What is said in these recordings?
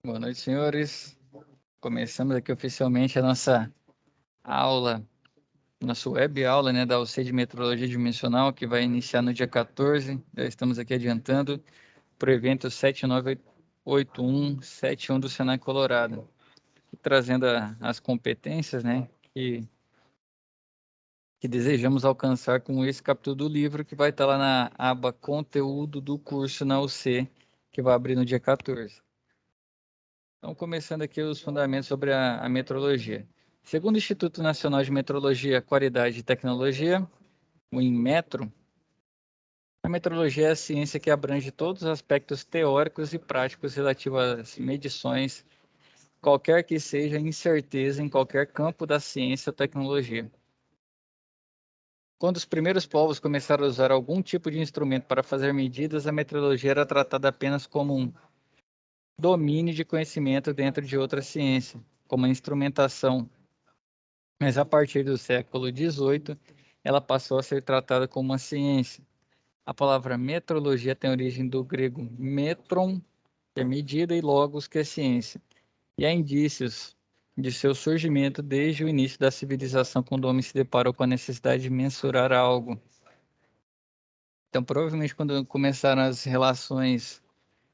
Boa noite, senhores. Começamos aqui oficialmente a nossa aula, nossa web aula, né, da UC de Metrologia Dimensional, que vai iniciar no dia 14. Já estamos aqui adiantando para o evento 798171 do Senai Colorado, trazendo as competências, né, que desejamos alcançar com esse capítulo do livro, que vai estar lá na aba Conteúdo do curso na UC, que vai abrir no dia 14. Então, começando aqui os fundamentos sobre a metrologia. Segundo o Instituto Nacional de Metrologia, Qualidade e Tecnologia, o INMetro, a metrologia é a ciência que abrange todos os aspectos teóricos e práticos relativos às medições, qualquer que seja a incerteza em qualquer campo da ciência ou tecnologia. Quando os primeiros povos começaram a usar algum tipo de instrumento para fazer medidas, a metrologia era tratada apenas como um domínio de conhecimento dentro de outra ciência, como a instrumentação. Mas a partir do século XVIII, ela passou a ser tratada como uma ciência. A palavra metrologia tem origem do grego metron, que é medida, e logos, que é ciência. E há indícios de seu surgimento desde o início da civilização, quando o homem se deparou com a necessidade de mensurar algo. Então, provavelmente, quando começaram as relações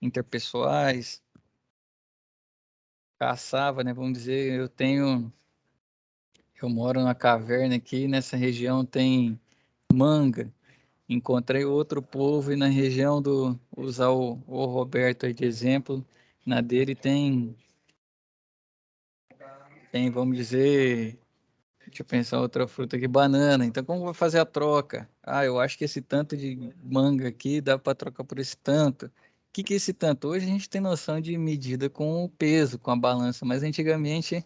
interpessoais, caçava, né? Vamos dizer, eu moro numa caverna aqui, nessa região tem manga. Encontrei outro povo e na região do, usar o Roberto aí de exemplo, na dele tem, vamos dizer, deixa eu pensar outra fruta aqui, banana. Então, como vai fazer a troca? Ah, eu acho que esse tanto de manga aqui dá para trocar por esse tanto. O que que é esse tanto? Hoje a gente tem noção de medida com o peso, com a balança, mas antigamente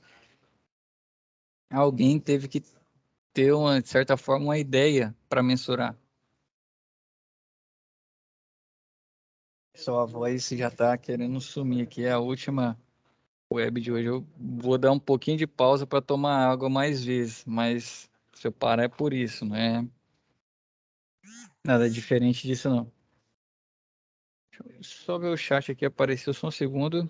alguém teve que ter uma, de certa forma, uma ideia para mensurar. Sua voz já está querendo sumir aqui, é a última web de hoje. Eu vou dar um pouquinho de pausa para tomar água mais vezes, mas se eu parar é por isso, não é nada diferente disso não. Deixa eu só ver o chat aqui, apareceu só um segundo.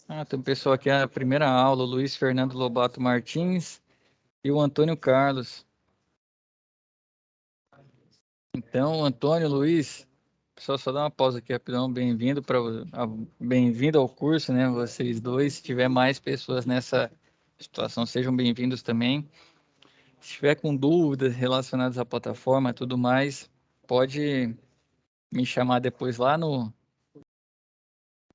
Ah, tem um pessoal aqui, a primeira aula, o Luiz Fernando Lobato Martins e o Antônio Carlos. Então, Antônio, Luiz, pessoal, só dá uma pausa aqui rapidão, bem-vindo ao curso, né, vocês dois. Se tiver mais pessoas nessa situação, sejam bem-vindos também. Se tiver com dúvidas relacionadas à plataforma e tudo mais, pode me chamar depois lá no.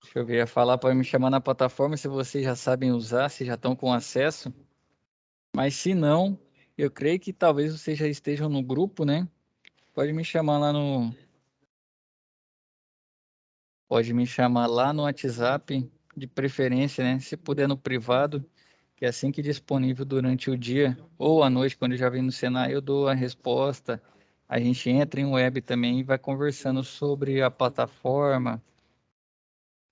Deixa eu ver, ia falar para me chamar na plataforma se vocês já sabem usar, se já estão com acesso. Mas se não, eu creio que talvez vocês já estejam no grupo, né? Pode me chamar lá no. Pode me chamar lá no WhatsApp, de preferência, né? Se puder no privado, que é assim que disponível durante o dia ou à noite, quando eu já vem no Senai, eu dou a resposta. A gente entra em web também e vai conversando sobre a plataforma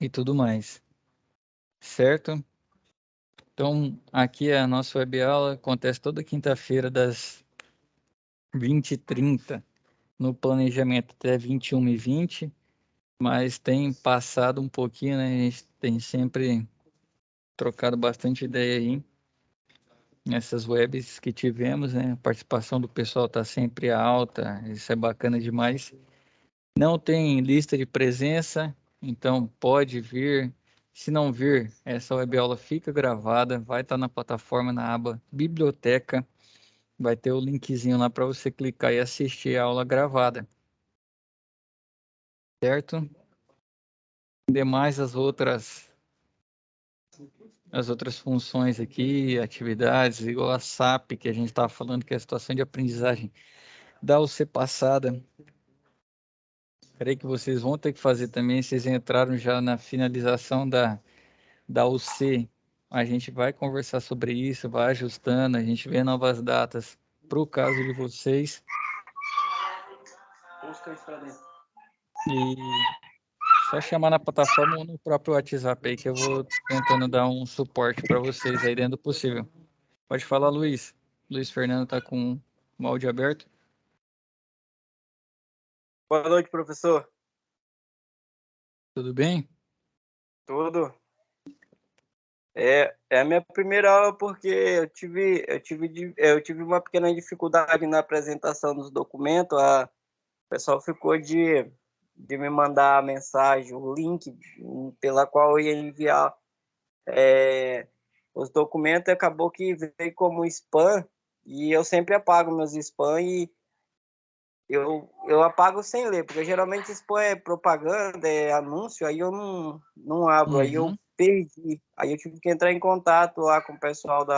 e tudo mais, certo? Então, aqui a nossa web aula acontece toda quinta-feira das 20h30, no planejamento até 21h20, mas tem passado um pouquinho, né? A gente tem sempre trocado bastante ideia aí nessas webs que tivemos, né? A participação do pessoal está sempre alta, isso é bacana demais. Não tem lista de presença, então pode vir. Se não vir, essa web aula fica gravada, vai estar na plataforma na aba Biblioteca, vai ter o linkzinho lá para você clicar e assistir a aula gravada, certo? Demais as outras funções aqui, atividades, igual a SAP, que a gente estava falando, que é a situação de aprendizagem da UC passada. Creio que vocês vão ter que fazer também, vocês entraram já na finalização da UC. A gente vai conversar sobre isso, vai ajustando, a gente vê novas datas para o caso de vocês. E só chamar na plataforma ou no próprio WhatsApp aí, que eu vou tentando dar um suporte para vocês aí dentro do possível. Pode falar, Luiz. Luiz Fernando está com o áudio aberto. Boa noite, professor. Tudo bem? Tudo? É a minha primeira aula porque eu tive uma pequena dificuldade na apresentação dos documentos. O pessoal ficou de me mandar a mensagem, o link pela qual eu ia enviar os documentos, e acabou que veio como spam, e eu sempre apago meus spam e eu apago sem ler, porque geralmente spam é propaganda, é anúncio, aí eu não abro, aí eu Uhum. perdi. Aí eu tive que entrar em contato lá com o pessoal do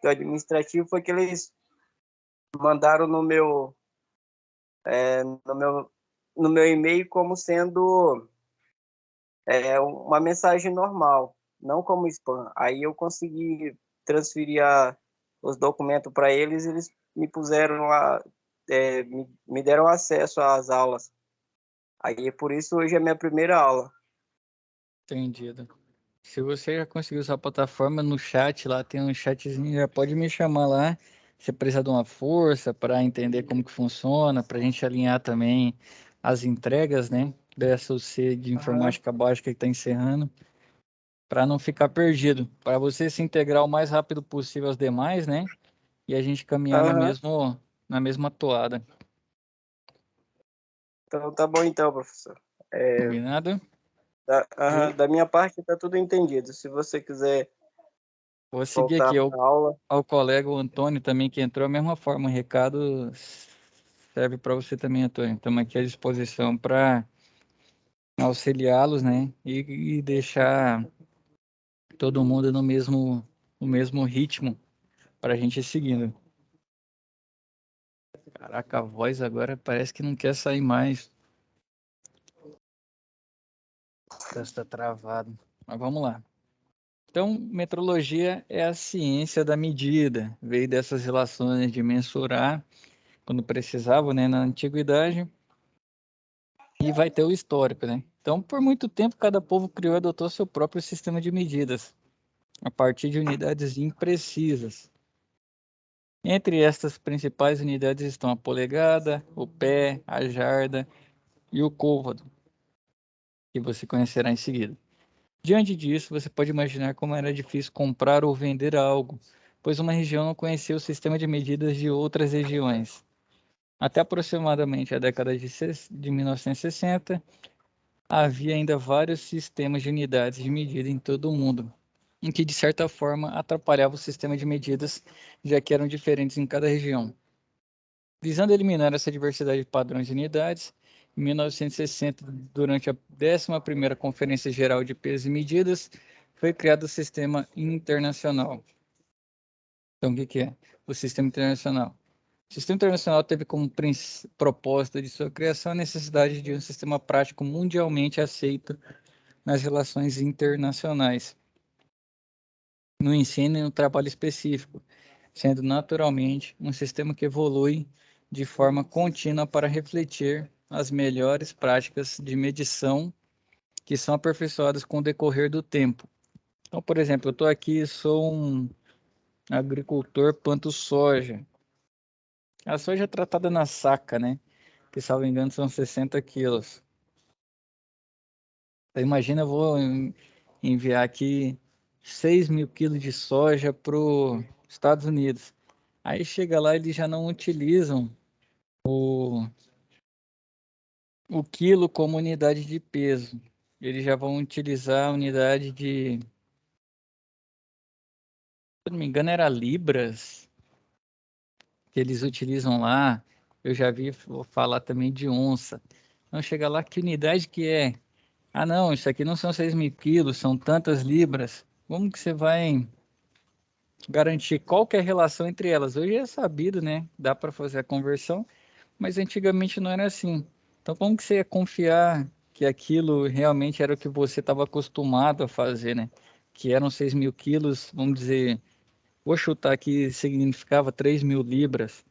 administrativo, foi que eles mandaram no meu, no meu e-mail como sendo uma mensagem normal, não como spam. Aí eu consegui transferir os documentos para eles, eles me puseram me deram acesso às aulas. Aí por isso hoje é a minha primeira aula. Entendido. Se você já conseguiu usar a plataforma no chat, lá tem um chatzinho, já pode me chamar lá. Se precisar de uma força para entender como que funciona, para a gente alinhar também as entregas, né? Dessa UC de Aham, informática básica que está encerrando, para não ficar perdido, para você se integrar o mais rápido possível aos demais, né? E a gente caminhar aham. na mesma toada. Então tá bom então, professor. É, Combinado? aham, da minha parte tá tudo entendido. Se você quiser Vou seguir voltar aqui para a aula, ao colega, o Antônio, também, que entrou, a mesma forma. O recado serve para você também, Antônio. Estamos aqui à disposição para auxiliá-los, né? E deixar todo mundo no mesmo ritmo para a gente ir seguindo. Caraca, a voz agora parece que não quer sair mais. Está travado. Mas vamos lá. Então, metrologia é a ciência da medida. Veio dessas relações de mensurar quando precisava, né, na antiguidade, e vai ter o histórico, né? Então, por muito tempo, cada povo criou e adotou seu próprio sistema de medidas, a partir de unidades imprecisas. Entre estas principais unidades estão a polegada, o pé, a jarda e o côvado, que você conhecerá em seguida. Diante disso, você pode imaginar como era difícil comprar ou vender algo, pois uma região não conhecia o sistema de medidas de outras regiões. Até aproximadamente a década de 1960, havia ainda vários sistemas de unidades de medida em todo o mundo, em que de certa forma atrapalhava o sistema de medidas, já que eram diferentes em cada região. Visando eliminar essa diversidade de padrões de unidades, em 1960, durante a 11ª Conferência Geral de Pesos e Medidas, foi criado o Sistema Internacional. Então, o que que é? O Sistema Internacional. O Sistema Internacional teve como propósito de sua criação a necessidade de um sistema prático mundialmente aceito nas relações internacionais, no ensino e no trabalho específico, sendo naturalmente um sistema que evolui de forma contínua para refletir as melhores práticas de medição que são aperfeiçoadas com o decorrer do tempo. Então, por exemplo, eu estou aqui, sou um agricultor, planto soja. A soja é tratada na saca, né? Que, salvo engano, são 60 quilos. Então, imagina, eu vou enviar aqui 6.000 quilos de soja para os Estados Unidos. Aí chega lá, eles já não utilizam o quilo como unidade de peso. Eles já vão utilizar a unidade de, se eu não me engano, era libras, que eles utilizam lá. Eu já vi falar também de onça. Então chega lá, que unidade que é? Ah, não, isso aqui não são 6.000 quilos, são tantas libras. Como que você vai garantir qual que é a relação entre elas? Hoje é sabido, né? Dá para fazer a conversão, mas antigamente não era assim. Então, como que você ia confiar que aquilo realmente era o que você estava acostumado a fazer, né? Que eram 6.000 quilos, vamos dizer, vou chutar aqui, significava 3.000 libras.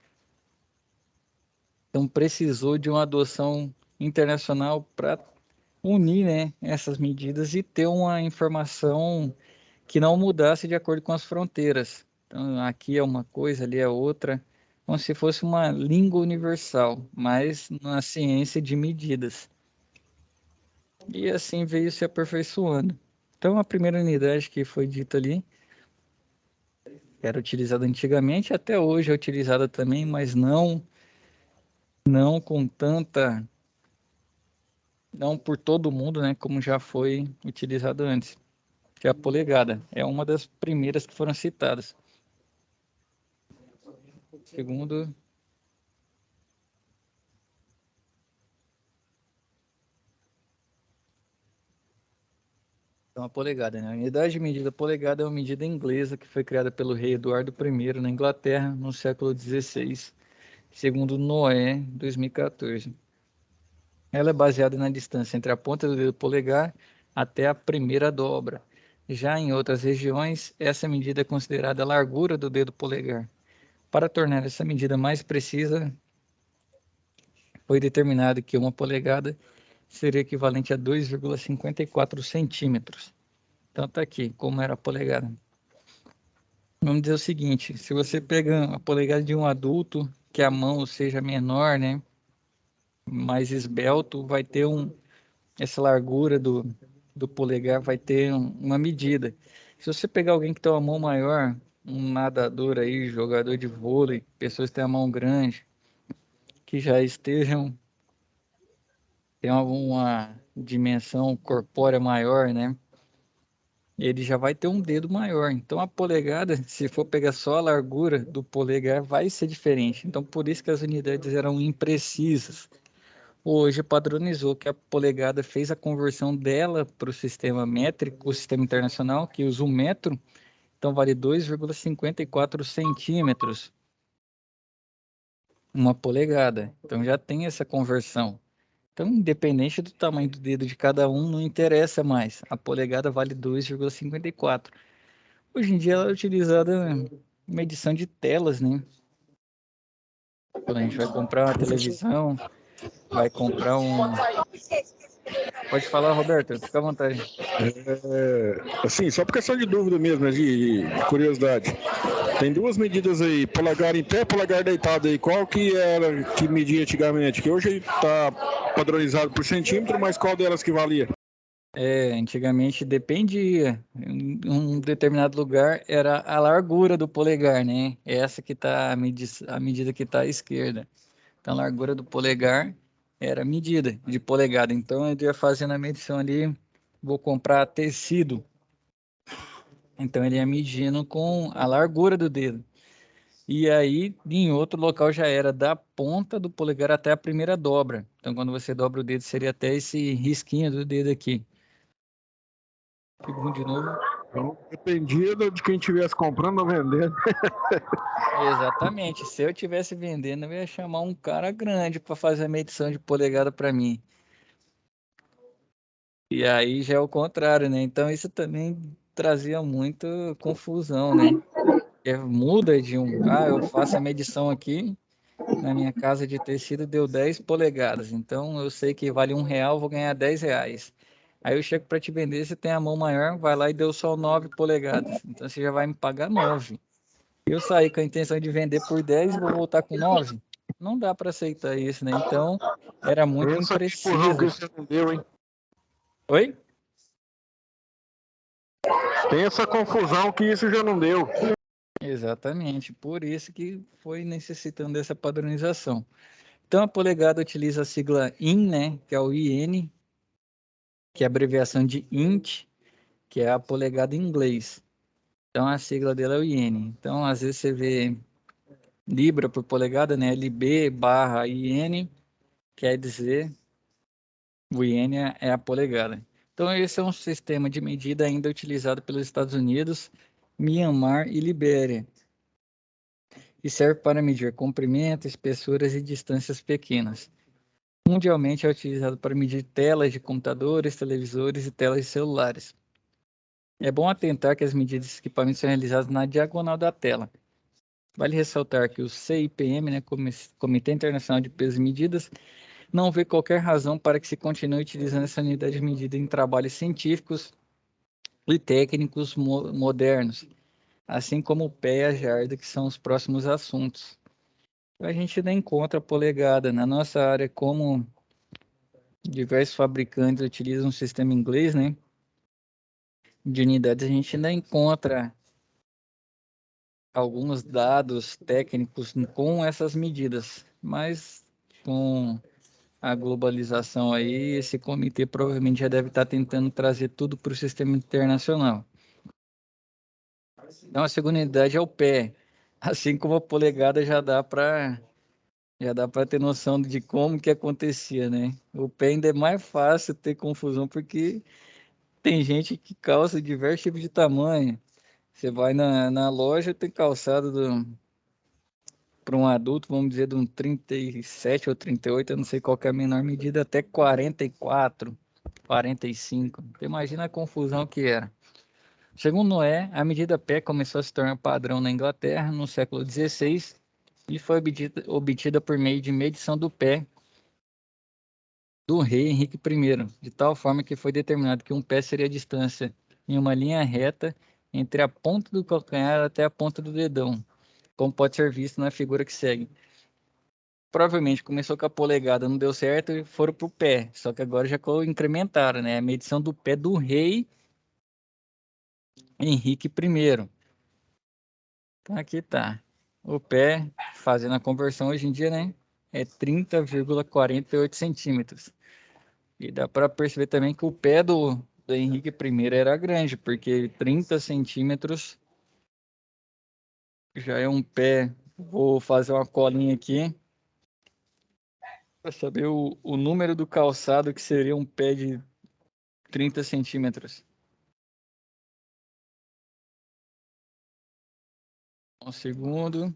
Então, precisou de uma adoção internacional para unir, né, essas medidas e ter uma informação que não mudasse de acordo com as fronteiras. Então, aqui é uma coisa, ali é outra. como se fosse uma língua universal, mas na ciência de medidas. E assim veio se aperfeiçoando. Então, a primeira unidade que foi dita ali era utilizada antigamente, até hoje é utilizada também, mas não com tanta, não por todo mundo, né, como já foi utilizado antes. Que é a polegada, é uma das primeiras que foram citadas. Segundo, então, a polegada, né? A unidade de medida polegada é uma medida inglesa que foi criada pelo rei Eduardo I na Inglaterra no século XVI, segundo Noé, 2014. Ela é baseada na distância entre a ponta do dedo polegar até a primeira dobra. Já em outras regiões, essa medida é considerada a largura do dedo polegar. Para tornar essa medida mais precisa, foi determinado que uma polegada seria equivalente a 2,54 centímetros. Então tá aqui, como era a polegada. Vamos dizer o seguinte, se você pega a polegada de um adulto, que a mão seja menor, né, mais esbelto, vai ter essa largura do polegar vai ter uma medida. Se você pegar alguém que tem uma mão maior, um nadador aí, jogador de vôlei, pessoas que têm a mão grande, que já estejam, tem alguma dimensão corpórea maior, né? Ele já vai ter um dedo maior. Então a polegada, se for pegar só a largura do polegar, vai ser diferente. Então por isso que as unidades eram imprecisas. Hoje padronizou que a polegada fez a conversão dela para o sistema métrico, o sistema internacional, que usa o metro, então vale 2,54 centímetros uma polegada. Então já tem essa conversão. Então, independente do tamanho do dedo de cada um, não interessa mais. A polegada vale 2,54. Hoje em dia ela é utilizada em medição de telas, né? Quando a gente vai comprar uma televisão, vai comprar um. Pode falar, Roberto, fica à vontade. Assim, só por questão de dúvida mesmo, né, de curiosidade. Tem duas medidas aí, polegar em pé, polegar deitado aí. Qual que era que media antigamente? Que hoje está padronizado por centímetro, mas qual delas que valia? Antigamente dependia. Em um determinado lugar era a largura do polegar, né? Essa que está a medida que está à esquerda. Então, a largura do polegar era a medida de polegada. Então, eu ia fazendo a medição ali, vou comprar tecido. Então, ele ia medindo com a largura do dedo. E aí, em outro local já era da ponta do polegar até a primeira dobra. Então, quando você dobra o dedo, seria até esse risquinho do dedo aqui. Segundo de novo. Então, dependia de quem estivesse comprando ou vendendo. Exatamente. Se eu tivesse vendendo, eu ia chamar um cara grande para fazer a medição de polegada para mim. E aí já é o contrário, né? Então isso também trazia muita confusão, né? Muda de eu faço a medição aqui na minha casa de tecido, deu 10 polegadas. Então eu sei que vale R$ 1, vou ganhar R$ 10. Aí eu chego para te vender, você tem a mão maior, vai lá e deu só 9 polegadas. Então você já vai me pagar 9. Eu saí com a intenção de vender por 10 e vou voltar com 9. Não dá para aceitar isso, né? Então era muito Essa confusão que impreciso. você não deu, hein? Oi? Tem essa confusão que isso já não deu. Exatamente, por isso que foi necessitando dessa padronização. Então a polegada utiliza a sigla IN, né, que é o IN, que é a abreviação de INT, que é a polegada em inglês. Então a sigla dela é o IN. Então às vezes você vê libra por polegada, né, LB/IN, quer dizer o IN é a polegada. Então esse é um sistema de medida ainda utilizado pelos Estados Unidos, Myanmar e Libéria, e serve para medir comprimento, espessuras e distâncias pequenas. Mundialmente é utilizado para medir telas de computadores, televisores e telas de celulares. É bom atentar que as medidas de equipamento são realizadas na diagonal da tela. Vale ressaltar que o CIPM, né, Comitê Internacional de Pesos e Medidas, não vê qualquer razão para que se continue utilizando essa unidade de medida em trabalhos científicos e técnicos modernos, assim como o pé e a jarda, que são os próximos assuntos. A gente nem encontra polegada. Na nossa área, como diversos fabricantes utilizam um sistema inglês, né? De unidades, a gente ainda encontra alguns dados técnicos com essas medidas, mas com a globalização aí, esse comitê provavelmente já deve estar tentando trazer tudo para o sistema internacional. Então, a segunda unidade é o pé. Assim como a polegada já dá para ter noção de como que acontecia, né? O pé ainda é mais fácil ter confusão porque tem gente que calça diversos tipos de tamanho. Você vai na loja, tem calçado para um adulto, vamos dizer, de um 37 ou 38, eu não sei qual que é a menor medida, até 44, 45. Então, imagina a confusão que era. Segundo Noé, a medida pé começou a se tornar padrão na Inglaterra no século XVI e foi obtida por meio de medição do pé do rei Henrique I, de tal forma que foi determinado que um pé seria a distância em uma linha reta entre a ponta do calcanhar até a ponta do dedão, como pode ser visto na figura que segue. Provavelmente começou com a polegada, não deu certo e foram para o pé, só que agora já incrementaram, né? A medição do pé do rei Henrique I. Então aqui tá. O pé, fazendo a conversão hoje em dia, né? É 30,48 centímetros. E dá para perceber também que o pé do Henrique I era grande, porque 30 centímetros já é um pé. Vou fazer uma colinha aqui para saber o número do calçado que seria um pé de 30 centímetros. Um segundo.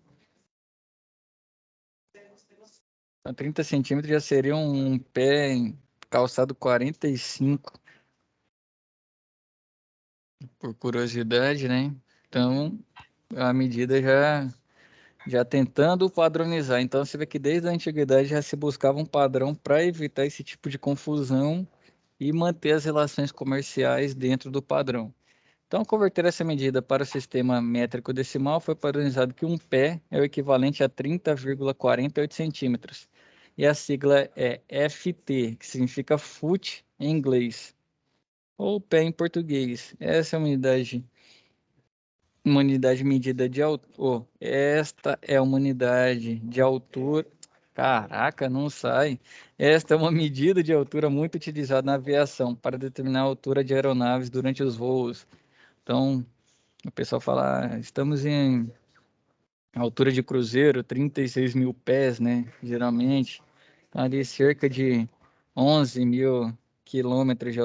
Então, 30 centímetros já seria um pé calçado 45, por curiosidade, né? Então, a medida já tentando padronizar. Então, você vê que desde a antiguidade já se buscava um padrão para evitar esse tipo de confusão e manter as relações comerciais dentro do padrão. Então, converter essa medida para o sistema métrico decimal foi padronizado que um pé é o equivalente a 30,48 centímetros. E a sigla é FT, que significa foot em inglês, ou pé em português. Essa é uma unidade medida de altura. Esta é uma unidade de altura. Caraca, não sai. Esta é uma medida de altura muito utilizada na aviação para determinar a altura de aeronaves durante os voos. Então, o pessoal fala, estamos em altura de cruzeiro, 36 mil pés, né? Geralmente, então, ali cerca de 11 mil quilômetros de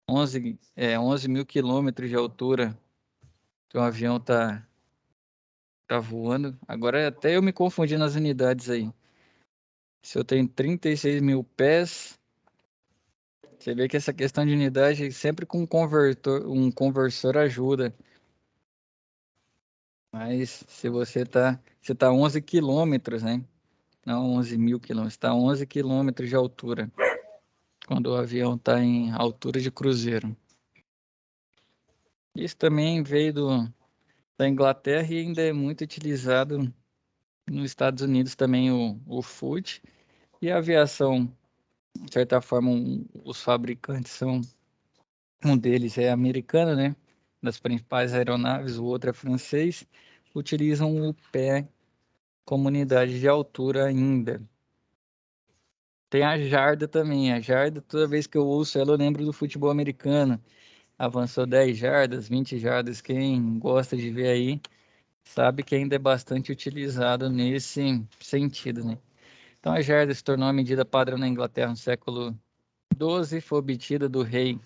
11 mil quilômetros de altura que o avião tá voando. Agora até eu me confundi nas unidades aí. Se eu tenho 36 mil pés, você vê que essa questão de unidade sempre com um conversor ajuda. Mas se você tá 11 quilômetros, né? Não 11 mil quilômetros, está 11 quilômetros de altura, quando o avião está em altura de cruzeiro. Isso também veio da Inglaterra e ainda é muito utilizado nos Estados Unidos também o foot. E a aviação, de certa forma, os fabricantes são, um deles é americano, né? Das principais aeronaves, o outro é francês, utilizam o pé como unidade de altura ainda. Tem a jarda também. A jarda, toda vez que eu ouço ela, eu lembro do futebol americano. Avançou 10 jardas, 20 jardas. Quem gosta de ver aí, sabe que ainda é bastante utilizado nesse sentido, né? Então, a jarda se tornou a medida padrão na Inglaterra no século XII, foi obtida do rei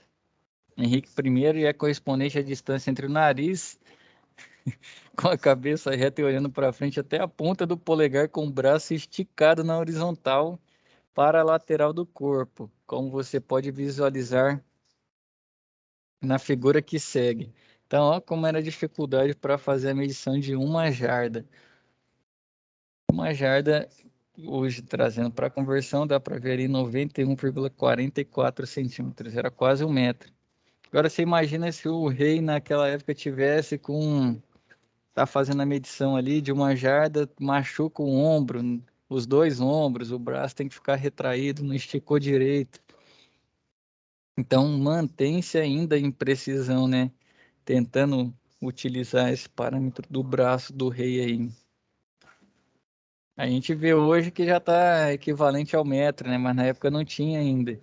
Henrique I e é correspondente à distância entre o nariz, com a cabeça reta e olhando para frente, até a ponta do polegar com o braço esticado na horizontal para a lateral do corpo, como você pode visualizar na figura que segue. Então, ó, como era a dificuldade para fazer a medição de uma jarda. Uma jarda, hoje trazendo para a conversão, dá para ver ali 91,44 centímetros, era quase 1 metro. Agora você imagina se o rei naquela época tivesse com tá fazendo a medição ali de uma jarda, machuca o ombro, os dois ombros, o braço tem que ficar retraído, não esticou direito. Então, mantém-se ainda em precisão, né? Tentando utilizar esse parâmetro do braço do rei aí. A gente vê hoje que já está equivalente ao metro, né? Mas na época não tinha ainda.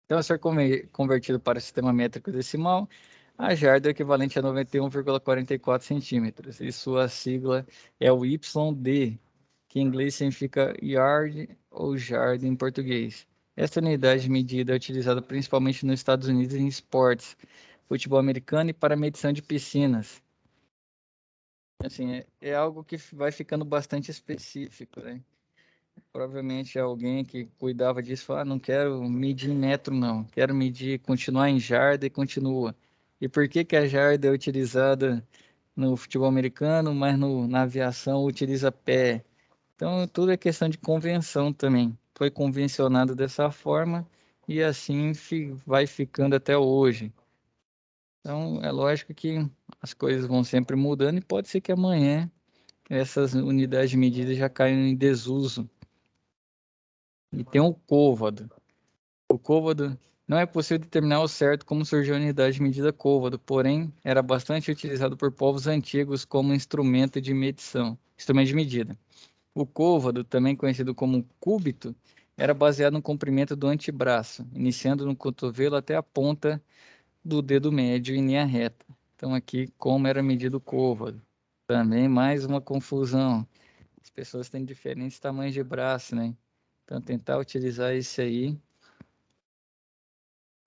Então, a ser convertido para o sistema métrico decimal, a jarda é equivalente a 91,44 centímetros. E sua sigla é o YD, que em inglês significa yard ou yard em português. Esta unidade de medida é utilizada principalmente nos Estados Unidos em esportes, futebol americano e para medição de piscinas. Assim, é algo que vai ficando bastante específico, né? Provavelmente alguém que cuidava disso falou, não quero medir em metro, não. Quero medir, continuar em jarda e continua. E por que que a jarda é utilizada no futebol americano, mas na aviação utiliza pé? Então, tudo é questão de convenção também. Foi convencionado dessa forma e assim vai ficando até hoje. Então, é lógico que as coisas vão sempre mudando e pode ser que amanhã essas unidades de medida já caiam em desuso. E tem o côvado. O côvado não é possível determinar ao certo como surgiu a unidade de medida côvado, porém era bastante utilizado por povos antigos como instrumento de medição, instrumento de medida. O côvado, também conhecido como cúbito, era baseado no comprimento do antebraço, iniciando no cotovelo até a ponta do dedo médio em linha reta. Então aqui como era medido o côvado. Também mais uma confusão. As pessoas têm diferentes tamanhos de braço, né? Então tentar utilizar esse aí.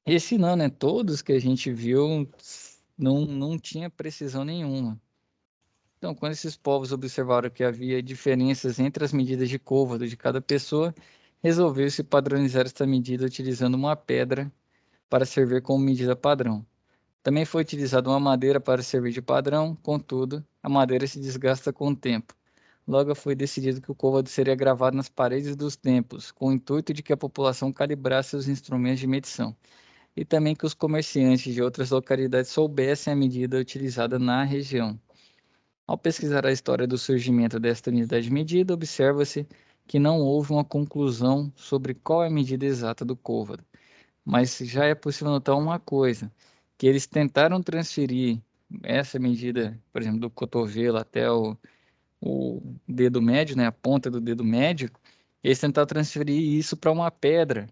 Esse não, né? Todos que a gente viu não tinha precisão nenhuma. Então, quando esses povos observaram que havia diferenças entre as medidas de côvado de cada pessoa, resolveu-se padronizar esta medida utilizando uma pedra para servir como medida padrão. Também foi utilizada uma madeira para servir de padrão, contudo, a madeira se desgasta com o tempo. Logo foi decidido que o côvado seria gravado nas paredes dos templos, com o intuito de que a população calibrasse os instrumentos de medição, e também que os comerciantes de outras localidades soubessem a medida utilizada na região. Ao pesquisar a história do surgimento desta unidade de medida, observa-se que não houve uma conclusão sobre qual é a medida exata do côvado, mas já é possível notar uma coisa, que eles tentaram transferir essa medida, por exemplo, do cotovelo até o dedo médio, né, a ponta do dedo médio, eles tentaram transferir isso para uma pedra.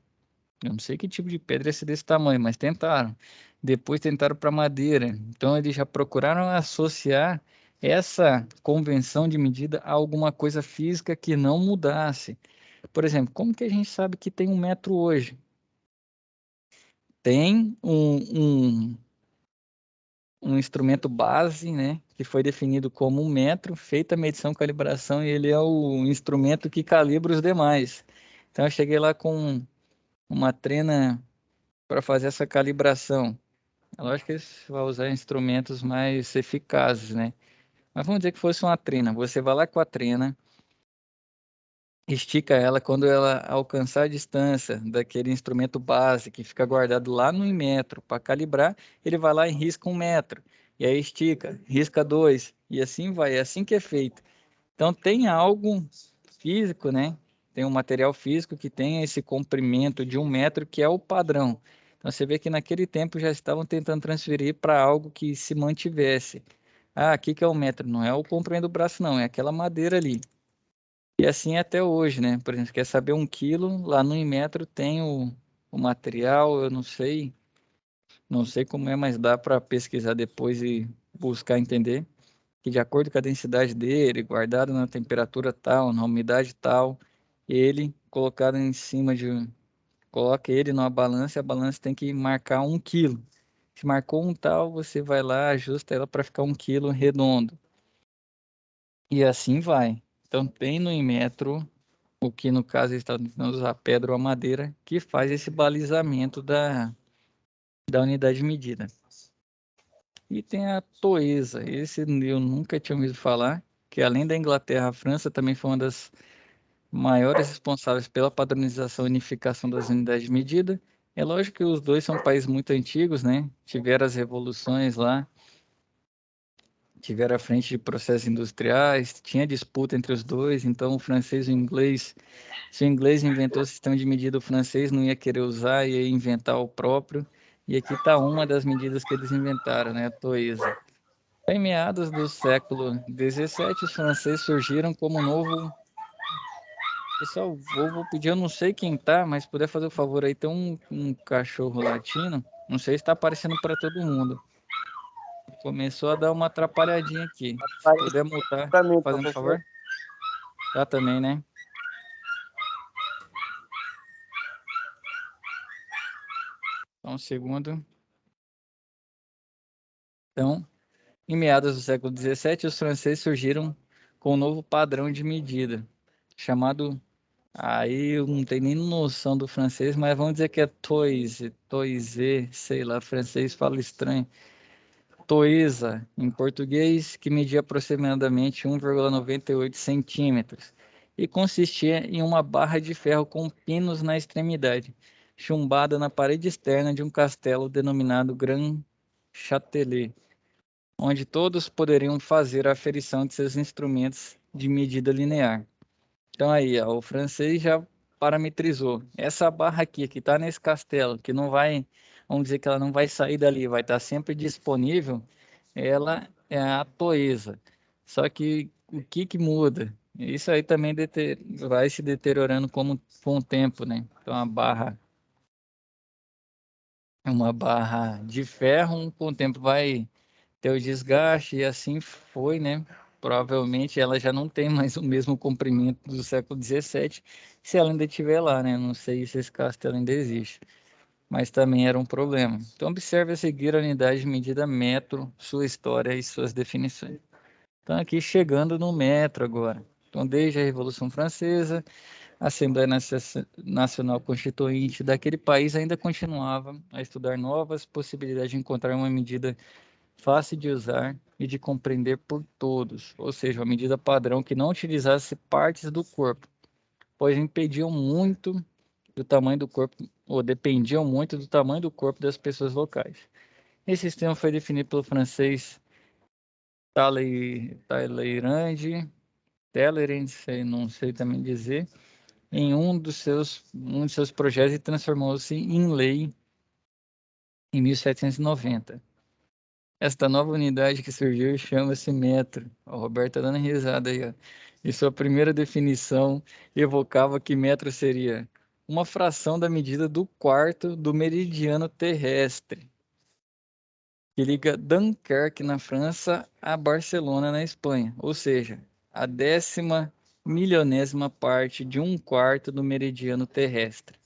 Eu não sei que tipo de pedra ia ser desse tamanho, mas tentaram. Depois tentaram para madeira. Então eles já procuraram associar essa convenção de medida a alguma coisa física que não mudasse. Por exemplo, como que a gente sabe que tem 1 metro hoje? Tem um instrumento base, né, que foi definido como 1 metro, feita a medição, calibração, e ele é o instrumento que calibra os demais. Então eu cheguei lá com uma trena para fazer essa calibração. É lógico que eles vão usar instrumentos mais eficazes, né? Mas vamos dizer que fosse uma trena. Você vai lá com a trena, estica ela, quando ela alcançar a distância daquele instrumento base que fica guardado lá no 1 metro para calibrar, ele vai lá e risca 1 metro. E aí estica, risca 2, e assim vai. É assim que é feito. Então tem algo físico, né? Tem um material físico que tem esse comprimento de 1 metro que é o padrão. Então você vê que naquele tempo já estavam tentando transferir para algo que se mantivesse. Ah, aqui que é 1 metro, não é o comprimento do braço, não, é aquela madeira ali. E assim é até hoje, né? Por exemplo, quer saber 1 quilo, lá no 1 metro tem o material, eu não sei como é, mas dá para pesquisar depois e buscar entender que de acordo com a densidade dele, guardado na temperatura tal, na umidade tal, ele colocado em cima coloca ele numa balança e a balança tem que marcar 1 quilo. Se marcou um tal, você vai lá, ajusta ela para ficar 1 quilo redondo. E assim vai. Então tem no metro, o que no caso eles estão tentando usar pedra ou madeira, que faz esse balizamento da unidade de medida. E tem a toesa, esse eu nunca tinha ouvido falar, que além da Inglaterra, a França também foi uma das maiores responsáveis pela padronização e unificação das unidades de medida. É lógico que os dois são países muito antigos, né? Tiveram as revoluções lá, tiveram à frente de processos industriais, tinha disputa entre os dois, então o francês e o inglês, se o inglês inventou o sistema de medida, o francês não ia querer usar, ia inventar o próprio, e aqui está uma das medidas que eles inventaram, né, a Toesa. Em meados do século XVII, os franceses surgiram como um novo... Pessoal, vou pedir, eu não sei quem tá, mas se puder fazer o favor aí, tem um cachorro latino, não sei se está aparecendo para todo mundo. Começou a dar uma atrapalhadinha aqui. Se puder multar, Para mim, fazendo um professor. favor. Tá também, né? Só um segundo. Então, em meados do século XVII, os franceses surgiram com um novo padrão de medida, chamado... Aí eu não tenho nem noção do francês, mas vamos dizer que é Toise, sei lá, francês fala estranho. Toesa, em português, que media aproximadamente 1,98 centímetros e consistia em uma barra de ferro com pinos na extremidade, chumbada na parede externa de um castelo denominado Grand Châtelet, onde todos poderiam fazer a aferição de seus instrumentos de medida linear. Então aí, ó, o francês já parametrizou. Essa barra aqui, que está nesse castelo, que não vai, vamos dizer que ela não vai sair dali, vai estar sempre disponível, ela é a Toesa. Só que o que muda? Isso aí também vai se deteriorando com o tempo, né? Então a barra é uma barra de ferro, com o tempo vai ter o desgaste, e assim foi, né? Provavelmente ela já não tem mais o mesmo comprimento do século XVII, se ela ainda estiver lá, né? Não sei se esse castelo ainda existe, mas também era um problema. Então, observe a seguir a unidade de medida metro, sua história e suas definições. Então, aqui chegando no metro agora. Então, desde a Revolução Francesa, a Assembleia Nacional Constituinte daquele país ainda continuava a estudar novas possibilidades de encontrar uma medida fácil de usar e de compreender por todos, ou seja, uma medida padrão que não utilizasse partes do corpo, pois impediam muito do tamanho do corpo, ou dependiam muito do tamanho do corpo das pessoas locais. Esse sistema foi definido pelo francês Talleyrand, não sei também dizer, em um dos seus projetos e transformou-se em lei em 1790. Esta nova unidade que surgiu chama-se metro. O Roberto tá dando risada aí, ó. E sua primeira definição evocava que metro seria uma fração da medida do quarto do meridiano terrestre, que liga Dunkerque, na França, a Barcelona, na Espanha. Ou seja, a 10ª milionésima parte de um quarto do meridiano terrestre.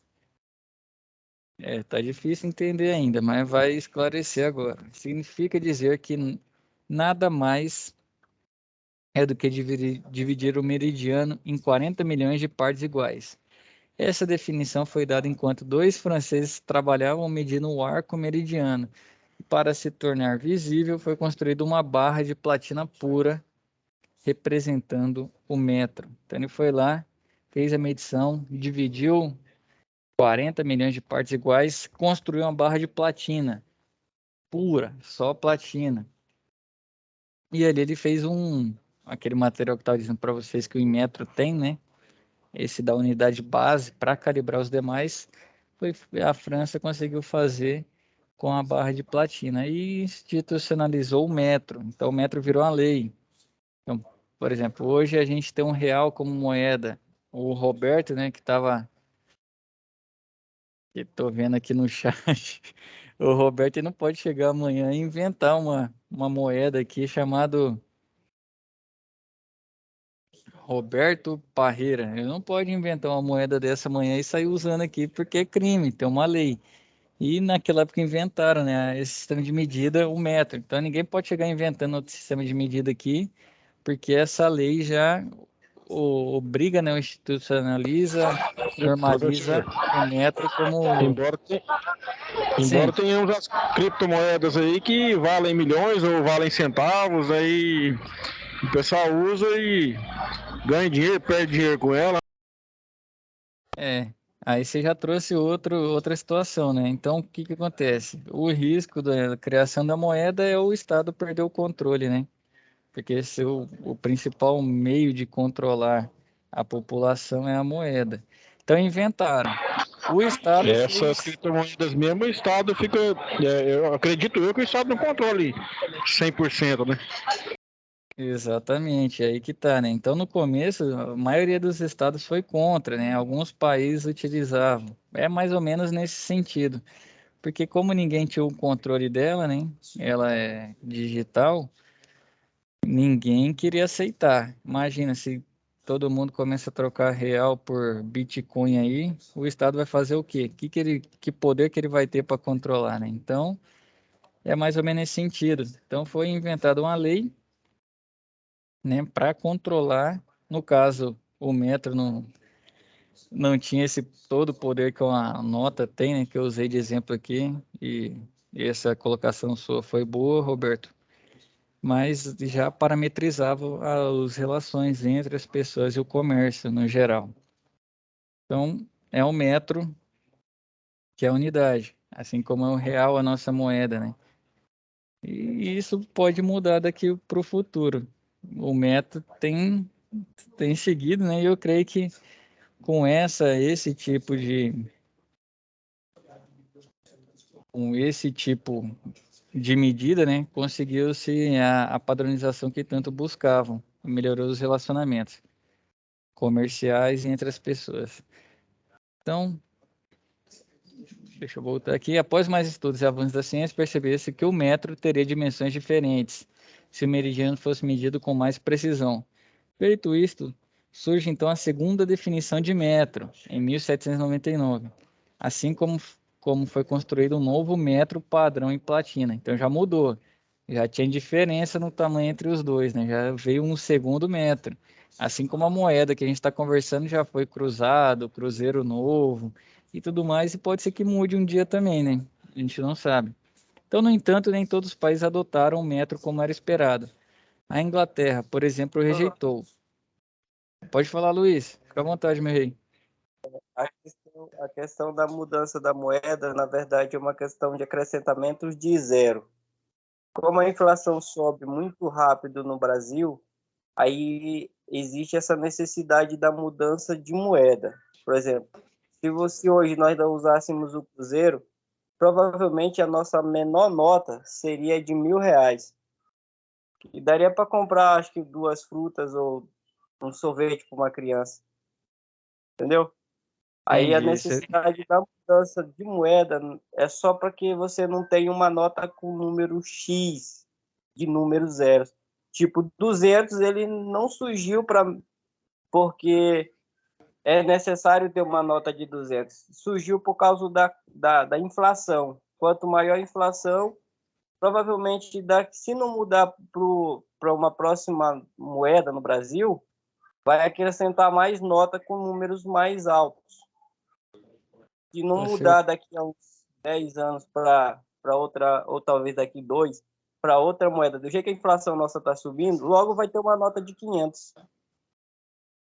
Tá difícil entender ainda, mas vai esclarecer agora. Significa dizer que nada mais é do que dividir o meridiano em 40 milhões de partes iguais. Essa definição foi dada enquanto dois franceses trabalhavam medindo o arco meridiano. Para se tornar visível, foi construída uma barra de platina pura representando o metro. Então ele foi lá, fez a medição, dividiu 40 milhões de partes iguais, construiu uma barra de platina pura, só platina. E ali ele fez aquele material que eu estava dizendo para vocês que o Inmetro tem, né? Esse da unidade base para calibrar os demais, a França conseguiu fazer com a barra de platina e institucionalizou o metro. Então o metro virou uma lei. Então, por exemplo, hoje a gente tem um real como moeda. O Roberto, né, que estou vendo aqui no chat, o Roberto ele não pode chegar amanhã e inventar uma moeda aqui chamado Roberto Parreira. Ele não pode inventar uma moeda dessa amanhã e sair usando aqui porque é crime, tem uma lei. E naquela época inventaram, né, esse sistema de medida, o metro. Então ninguém pode chegar inventando outro sistema de medida aqui, porque essa lei já obriga, né, institucionaliza, normaliza o metro como... Embora tenhamos as criptomoedas aí que valem milhões ou valem centavos, aí o pessoal usa e ganha dinheiro, perde dinheiro com ela. Aí você já trouxe outra situação, né? Então, o que acontece? O risco da criação da moeda é o Estado perder o controle, né? porque se o principal meio de controlar a população é a moeda. Então inventaram. O Estado Essas fez... criptomoedas mesmo, o Estado fica. Eu acredito que o Estado não controle 100%, né? Exatamente, aí que tá, né? Então, no começo, a maioria dos estados foi contra, né? Alguns países utilizavam. É mais ou menos nesse sentido. Porque como ninguém tinha o controle dela, né? Ela é digital, ninguém queria aceitar. Imagina se todo mundo começa a trocar real por Bitcoin aí, o Estado vai fazer o quê? Que poder que ele vai ter para controlar, né? Então, é mais ou menos nesse sentido. Então, foi inventada uma lei, né, para controlar. No caso, o metro não tinha esse todo o poder que uma nota tem, né, que eu usei de exemplo aqui, e essa colocação sua foi boa, Roberto, mas já parametrizava as relações entre as pessoas e o comércio no geral. Então, é o metro que é a unidade, assim como é o real, a nossa moeda, né? E isso pode mudar daqui para o futuro. O metro tem seguido, né? E eu creio que com esse tipo de medida, né, conseguiu-se a padronização que tanto buscavam, melhorou os relacionamentos comerciais entre as pessoas. Então, deixa eu voltar aqui. Após mais estudos e avanços da ciência, percebeu-se que o metro teria dimensões diferentes se o meridiano fosse medido com mais precisão. Feito isto, surge então a segunda definição de metro, em 1799, assim como foi construído um novo metro padrão em platina. Então já mudou, já tinha diferença no tamanho entre os dois, né? Já veio um segundo metro. Assim como a moeda que a gente está conversando já foi cruzado, cruzeiro novo e tudo mais, e pode ser que mude um dia também, né? A gente não sabe. Então, no entanto, nem todos os países adotaram o metro como era esperado. A Inglaterra, por exemplo, rejeitou. Pode falar, Luiz. Fica à vontade, meu rei. A questão da mudança da moeda, na verdade, é uma questão de acrescentamentos de zero. Como a inflação sobe muito rápido no Brasil, aí existe essa necessidade da mudança de moeda. Por exemplo, se você hoje nós não usássemos o cruzeiro, provavelmente a nossa menor nota seria de R$ 1.000. E daria para comprar, acho que 2 frutas ou um sorvete para uma criança. Entendeu? Aí a Entendi. necessidade da mudança de moeda é só para que você não tenha uma nota com número X de números zeros. Tipo, 200 ele não surgiu porque é necessário ter uma nota de 200. Surgiu por causa da inflação. Quanto maior a inflação, provavelmente, se não mudar para uma próxima moeda no Brasil, vai acrescentar mais nota com números mais altos. Se não Você, mudar daqui a uns 10 anos para outra, ou talvez daqui 2, para outra moeda, do jeito que a inflação nossa está subindo, logo vai ter uma nota de 500.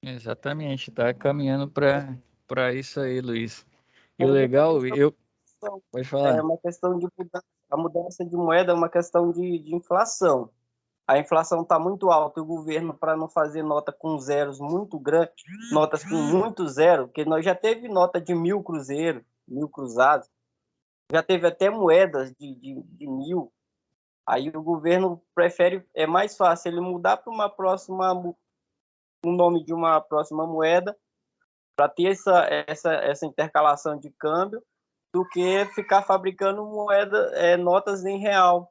exatamente, tá caminhando para isso aí, Luiz. E o Mas legal, pode é falar. uma questão de mudança. A mudança de moeda é uma questão de inflação. A inflação está muito alta e o governo, para não fazer nota com zeros muito grandes, notas com muito zero, porque nós já teve nota de 1.000 cruzeiros, 1.000 cruzados, já teve até moedas de 1.000. Aí o governo prefere, é mais fácil ele mudar para o nome de uma próxima moeda, para ter essa intercalação de câmbio, do que ficar fabricando notas em real.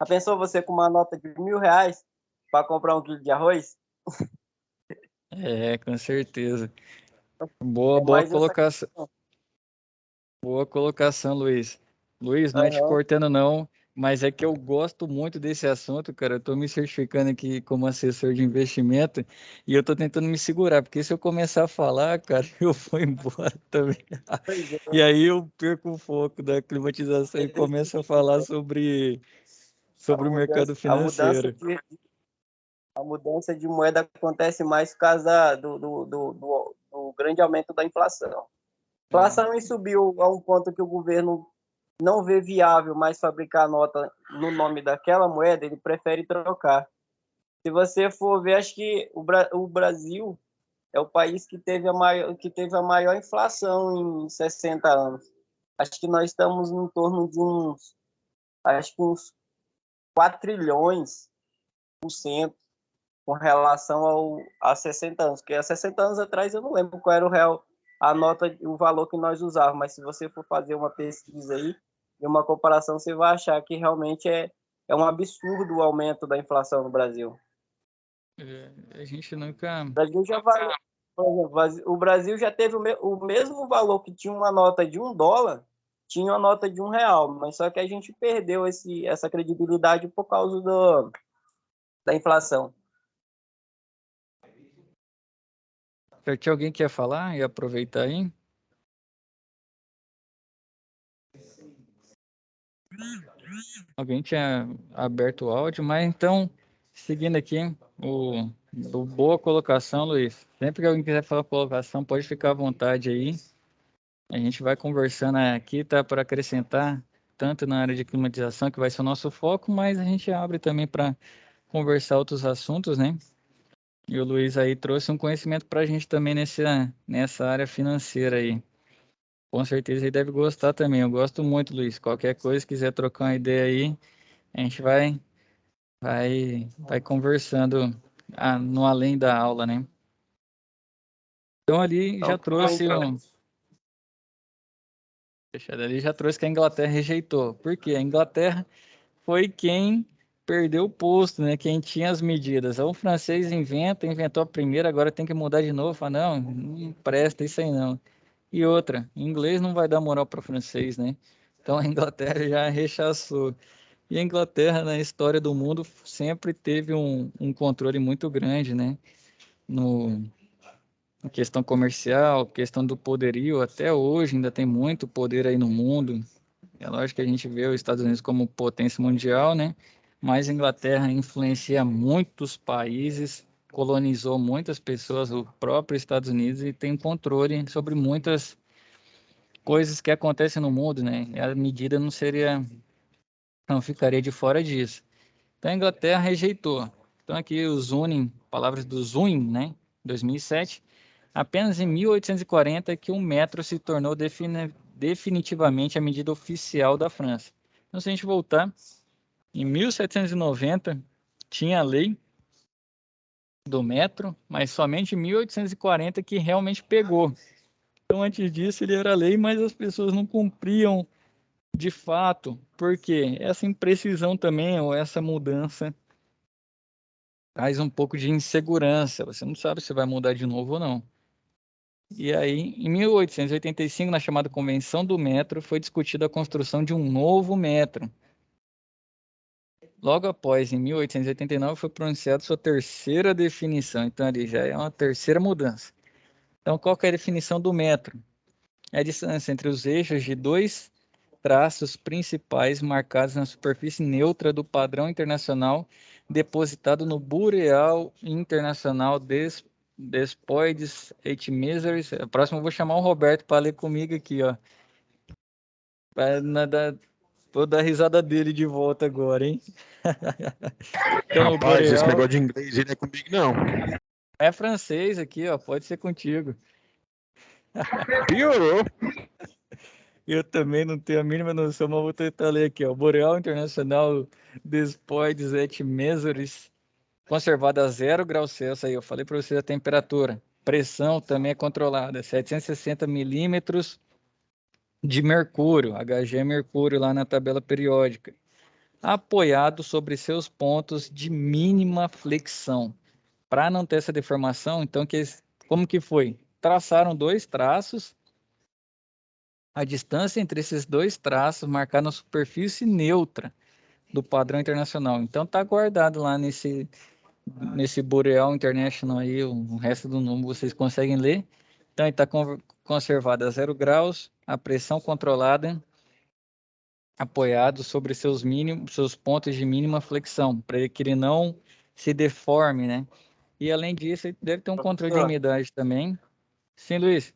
Já pensou você com uma nota de R$ 1.000 para comprar 1 quilo de arroz? É, com certeza. Boa, É mais essa questão. boa colocação, Luiz. Luiz, não é te Uhum. cortando não, mas é que eu gosto muito desse assunto, cara. Eu tô me certificando aqui como assessor de investimento e eu tô tentando me segurar, porque se eu começar a falar, cara, eu vou embora também. Pois é, E aí eu perco o foco da climatização e desse começo a tipo falar de- a sobre o mercado mudança, a mudança financeiro. de, a mudança de moeda acontece mais por causa do grande aumento da inflação. A É, inflação subiu a um ponto que o governo não vê viável mais fabricar nota no nome daquela moeda, ele prefere trocar. Se você for ver, acho que o Brasil é o país que teve a maior inflação em 60 anos. Acho que nós estamos em torno de uns 4 trilhões por cento com relação a 60 anos. Porque há 60 anos atrás eu não lembro qual era o real, a nota, o valor que nós usávamos, mas se você for fazer uma pesquisa aí e uma comparação, você vai achar que realmente é um absurdo o aumento da inflação no Brasil. A gente nunca... O Brasil já vai, por exemplo, o Brasil já teve o mesmo valor que tinha uma nota de $1, tinha uma nota de R$ 1, mas só que a gente perdeu essa credibilidade por causa da inflação. Tinha alguém que ia falar e aproveitar aí? Alguém tinha aberto o áudio, mas então, seguindo aqui, boa colocação, Luiz. Sempre que alguém quiser falar colocação, pode ficar à vontade aí. A gente vai conversando aqui, tá, para acrescentar, tanto na área de climatização, que vai ser o nosso foco, mas a gente abre também para conversar outros assuntos, né? E o Luiz aí trouxe um conhecimento para a gente também nessa área financeira aí. Com certeza ele deve gostar também. Eu gosto muito, Luiz. Qualquer coisa, quiser trocar uma ideia aí, a gente vai conversando no além da aula, né? Então ali já trouxe ali já trouxe que a Inglaterra rejeitou. Por quê? A Inglaterra foi quem perdeu o posto, né? Quem tinha as medidas. O francês inventou a primeira, agora tem que mudar de novo. Fala, não presta isso aí não. E outra, inglês não vai dar moral para o francês, né? Então a Inglaterra já rechaçou. E a Inglaterra, na história do mundo, sempre teve um controle muito grande, né? No, em questão comercial, questão do poderio, até hoje ainda tem muito poder aí no mundo. É lógico que a gente vê os Estados Unidos como potência mundial, né? Mas a Inglaterra influencia muitos países, colonizou muitas pessoas, o próprio Estados Unidos, e tem controle sobre muitas coisas que acontecem no mundo, né? E a medida não ficaria de fora disso. Então a Inglaterra rejeitou. Então aqui os Unem, palavras do Zuin, né? 2007, apenas em 1840 que um metro se tornou definitivamente a medida oficial da França. Então se a gente voltar, em 1790 tinha a lei do metro, mas somente em 1840 que realmente pegou. Então antes disso ele era lei, mas as pessoas não cumpriam de fato, porque essa imprecisão também, ou essa mudança, traz um pouco de insegurança. Você não sabe se vai mudar de novo ou não. E aí, em 1885, na chamada Convenção do Metro, foi discutida a construção de um novo metro. Logo após, em 1889, foi pronunciada sua terceira definição. Então, ali já é uma terceira mudança. Então, qual que é a definição do metro? É a distância entre os eixos de dois traços principais marcados na superfície neutra do padrão internacional depositado no Bureau Internacional Despoides et Measures. A próxima eu vou chamar o Roberto para ler comigo aqui, ó. Vou dar a risada dele de volta agora, hein? Então, o Rapaz, esse Boreal negócio de inglês aí não é comigo, não. é francês aqui, ó. Pode ser contigo. Piorou. Eu também não tenho a mínima noção, mas vou tentar ler aqui, ó. Boreal Internacional Despoides et Measures, conservada a 0 graus Celsius. Aí eu falei para você a temperatura. Pressão também é controlada, 760 milímetros de mercúrio, Hg é mercúrio lá na tabela periódica, apoiado sobre seus pontos de mínima flexão. Para não ter essa deformação, então, como que foi? Traçaram dois traços, a distância entre esses dois traços marcada na superfície neutra do padrão internacional. Então está guardado lá nesse Boreal International aí, o resto do número vocês conseguem ler. Então está conservado a 0 graus, a pressão controlada, apoiado sobre seus pontos de mínima flexão, para que ele não se deforme, né? E além disso, ele deve ter um controle de umidade também. Sim, Luiz?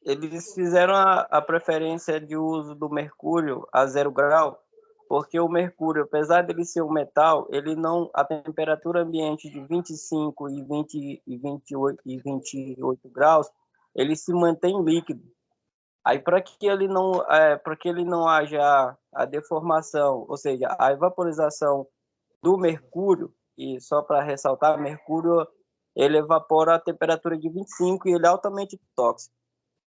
Eles fizeram a preferência de uso do mercúrio a 0 grau, porque o mercúrio, apesar dele ser um metal, ele não, a temperatura ambiente de 25 e 20 e 28 graus, ele se mantém líquido. Aí para que ele não haja a deformação, ou seja, a evaporização do mercúrio, e só para ressaltar, mercúrio ele evapora a temperatura de 25 e ele é altamente tóxico.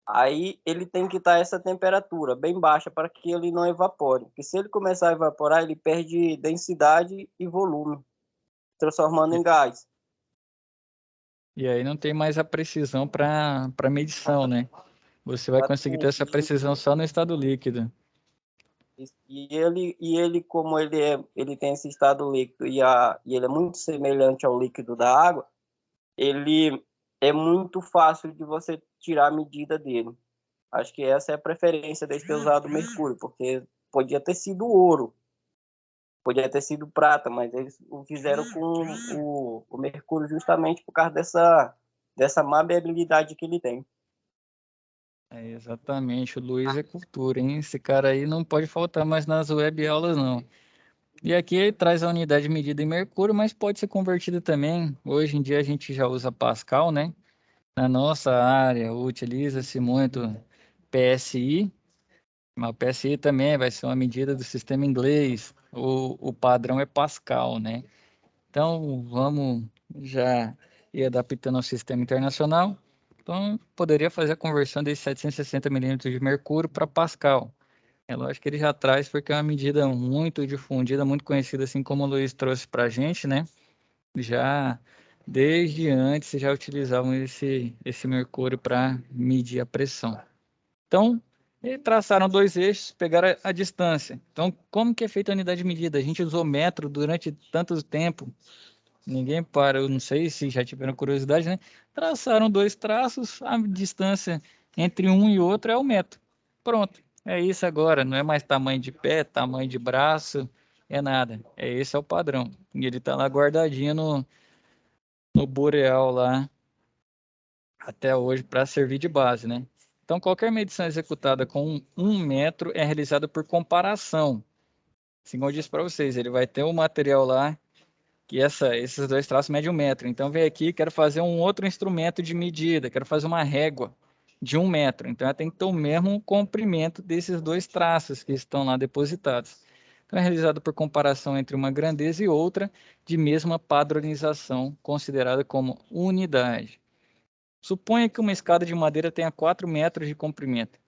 Aí ele tem que estar essa temperatura bem baixa para que ele não evapore. Porque se ele começar a evaporar, ele perde densidade e volume, transformando em gás. E aí não tem mais a precisão para medição, né? Você vai conseguir ter essa precisão só no estado líquido. E ele como ele tem esse estado líquido e ele é muito semelhante ao líquido da água, ele é muito fácil de você tirar a medida dele. Acho que essa é a preferência deles ter usado mercúrio, porque podia ter sido ouro, podia ter sido prata, mas eles o fizeram com o mercúrio justamente por causa dessa maleabilidade que ele tem. É, exatamente, o Luiz é cultura, hein? Esse cara aí não pode faltar mais nas web aulas, não. E aqui ele traz a unidade de medida em mercúrio, mas pode ser convertida também. Hoje em dia a gente já usa Pascal, né? Na nossa área utiliza-se muito PSI, mas o PSI também vai ser uma medida do sistema inglês. O padrão é Pascal, né? Então vamos já ir adaptando ao sistema internacional. Então poderia fazer a conversão de 760 milímetros de mercúrio para Pascal. É lógico que ele já traz, porque é uma medida muito difundida, muito conhecida, assim como o Luiz trouxe para a gente, né? Já desde antes já utilizavam esse mercúrio para medir a pressão. Então, traçaram dois eixos, pegaram a distância. Então, como que é feita a unidade de medida? A gente usou metro durante tanto tempo, ninguém para, eu não sei se já tiveram curiosidade, né? Traçaram dois traços, a distância entre um e outro é o metro. Pronto, é isso agora, não é mais tamanho de pé, tamanho de braço, é nada. Esse é o padrão. E ele está lá guardadinho no Boreal lá, até hoje, para servir de base, né? Então, qualquer medição executada com 1 metro é realizada por comparação. Assim como eu disse para vocês, ele vai ter um material lá que esses dois traços medem 1 metro. Então, vem aqui, quero fazer um outro instrumento de medida, quero fazer uma régua de 1 metro. Então, ela tem que ter o mesmo comprimento desses dois traços que estão lá depositados. Então, é realizado por comparação entre uma grandeza e outra de mesma padronização, considerada como unidade. Suponha que uma escada de madeira tenha 4 metros de comprimento.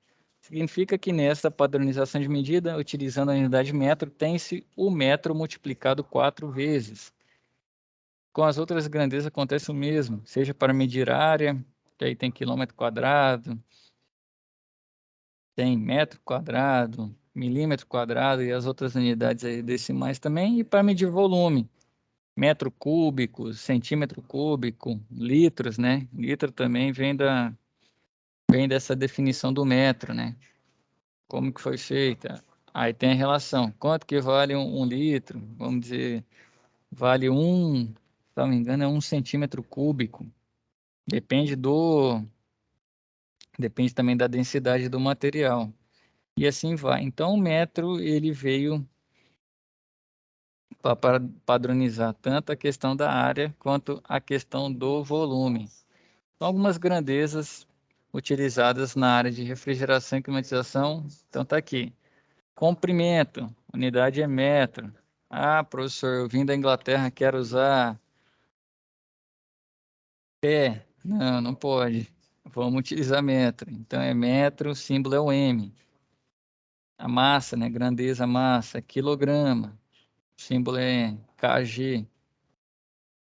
Significa que nesta padronização de medida, utilizando a unidade metro, tem-se o metro multiplicado 4 vezes. Com as outras grandezas acontece o mesmo, seja para medir área, que aí tem quilômetro quadrado, tem metro quadrado, milímetro quadrado e as outras unidades aí decimais também, e para medir volume, metro cúbico, centímetro cúbico, litros, né? Litro também vem dessa definição do metro, né? Como que foi feita? Aí tem a relação. Quanto que vale um litro? Vamos dizer, vale se não me engano, é 1 centímetro cúbico. Depende depende também da densidade do material. E assim vai. Então, o metro, ele veio para padronizar tanto a questão da área quanto a questão do volume. Então, algumas grandezas utilizadas na área de refrigeração e climatização. Então, está aqui. Comprimento, unidade é metro. Ah, professor, eu vim da Inglaterra, quero usar pé. Não, não pode. Vamos utilizar metro. Então é metro, o símbolo é o M. A massa, né? Grandeza, massa, quilograma. O símbolo é kg.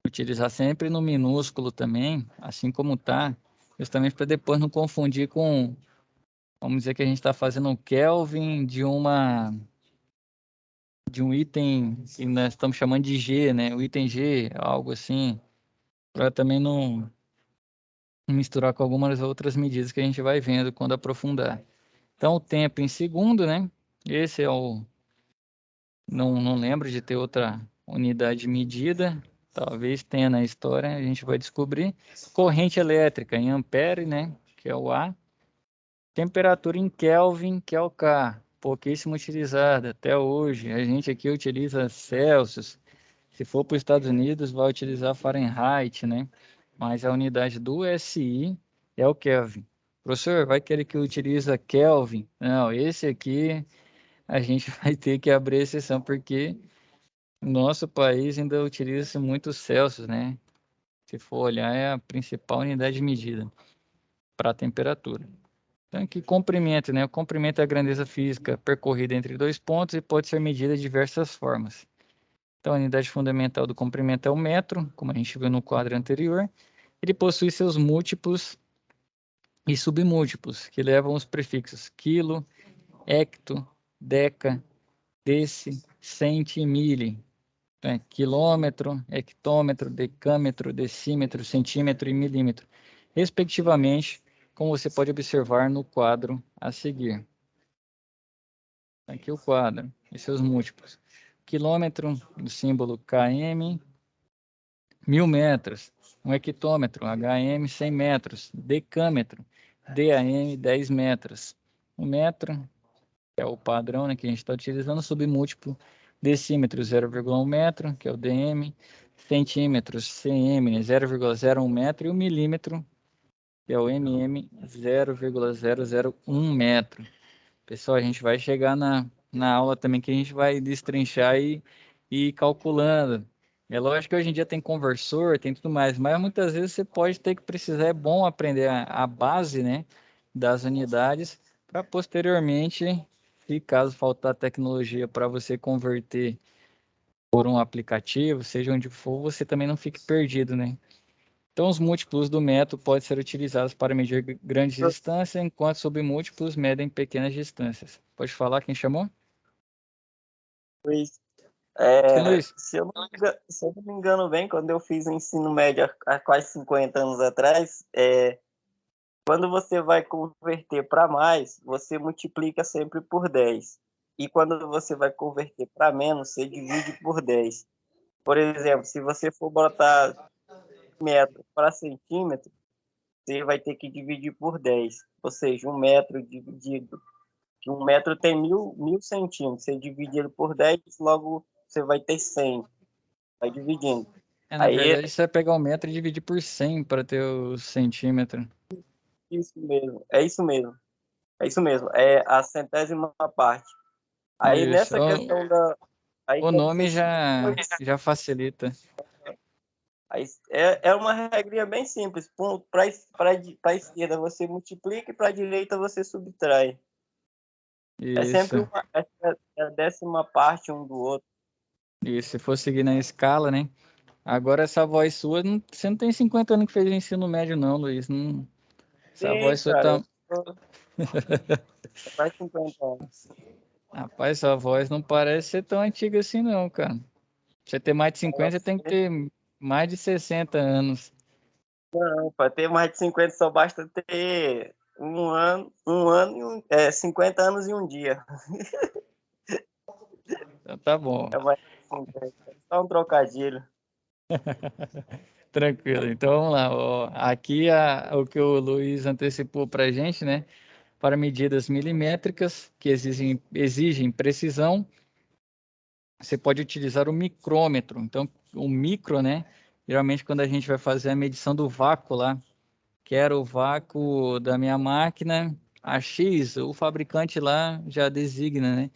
Utilizar sempre no minúsculo também, assim como tá, justamente para depois não confundir com, vamos dizer que a gente está fazendo um Kelvin de um item que nós estamos chamando de G, né? O item G, algo assim, para também não misturar com algumas outras medidas que a gente vai vendo quando aprofundar. Então, o tempo em segundo, né? Esse é o... Não lembro de ter outra unidade de medida, talvez tenha na história, a gente vai descobrir. Corrente elétrica em ampere, né? Que é o A. Temperatura em Kelvin, que é o K. pouquíssimo utilizada até hoje. A gente aqui utiliza Celsius. Se for para os Estados Unidos, vai utilizar Fahrenheit, né? Mas a unidade do SI é o Kelvin. Professor, vai querer que utiliza Kelvin? Não, esse aqui a gente vai ter que abrir exceção, porque nosso país ainda utiliza muito Celsius, né? Se for olhar, é a principal unidade de medida para a temperatura. Então, aqui comprimento, né? O comprimento é a grandeza física percorrida entre dois pontos e pode ser medida de diversas formas. Então, a unidade fundamental do comprimento é o metro, como a gente viu no quadro anterior. Ele possui seus múltiplos e submúltiplos, que levam os prefixos quilo, hecto, deca, deci, centi e mili. Então, é quilômetro, hectômetro, decâmetro, decímetro, centímetro e milímetro, respectivamente, como você pode observar no quadro a seguir. Aqui o quadro e seus múltiplos. Quilômetro, o símbolo km, 1000 metros. Um hectômetro, HM, 100 metros. Decâmetro, DAM, 10 metros. Um metro, que é o padrão, né, que a gente está utilizando, submúltiplo. Decímetro, 0,1 metro, que é o DM. Centímetros, CM, né, 0,01 metro. E o milímetro, que é o MM, 0,001 metro. Pessoal, a gente vai chegar na aula também que a gente vai destrinchar e ir calculando. É lógico que hoje em dia tem conversor, tem tudo mais, mas muitas vezes você pode ter que precisar, é bom aprender a base, né, das unidades, para posteriormente, se caso faltar tecnologia para você converter por um aplicativo, seja onde for, você também não fique perdido, né? Então, os múltiplos do método podem ser utilizados para medir grandes distâncias, enquanto submúltiplos medem pequenas distâncias. Pode falar quem chamou? Luiz, Sim, Luiz. se eu não me engano bem, quando eu fiz o ensino médio há quase 50 anos atrás, quando você vai converter para mais, você multiplica sempre por 10. E quando você vai converter para menos, você divide por 10. Por exemplo, se você for botar metro para centímetro, você vai ter que dividir por 10. Ou seja, um metro dividido. Que um metro tem 1000 centímetros. Você divide ele por 10, logo você vai ter 100. Vai dividindo. Na Aí, verdade, você vai pegar o metro e dividir por 100 para ter o centímetro. isso mesmo. É isso mesmo. É isso mesmo. É a centésima parte. Aí, Isso. nessa questão da... Aí, O quer dizer, nome se for... já facilita. Aí, é uma regrinha bem simples. Para a esquerda você multiplica e para a direita você subtrai. É sempre Isso. a décima parte um do outro. E se for seguir na escala, né? Agora, essa voz sua, você não tem 50 anos que fez ensino médio, não, Luiz. Não, essa Sim, voz sua cara. tá. Faz 50 anos. Rapaz, sua voz não parece ser tão antiga assim, não, cara. Pra você ter mais de 50, você tem que ter mais de 60 anos. Não, para ter mais de 50 só basta ter um ano e 50 anos e um dia. Então tá bom. É mais de 50. Só um trocadilho. Tranquilo. Então vamos lá. Ó, aqui o que o Luiz antecipou para a gente, né? Para medidas milimétricas que exigem precisão, você pode utilizar o micrômetro. Então, o micro, né? Geralmente, quando a gente vai fazer a medição do vácuo lá, que era o vácuo da minha máquina, a X, o fabricante lá já designa, né?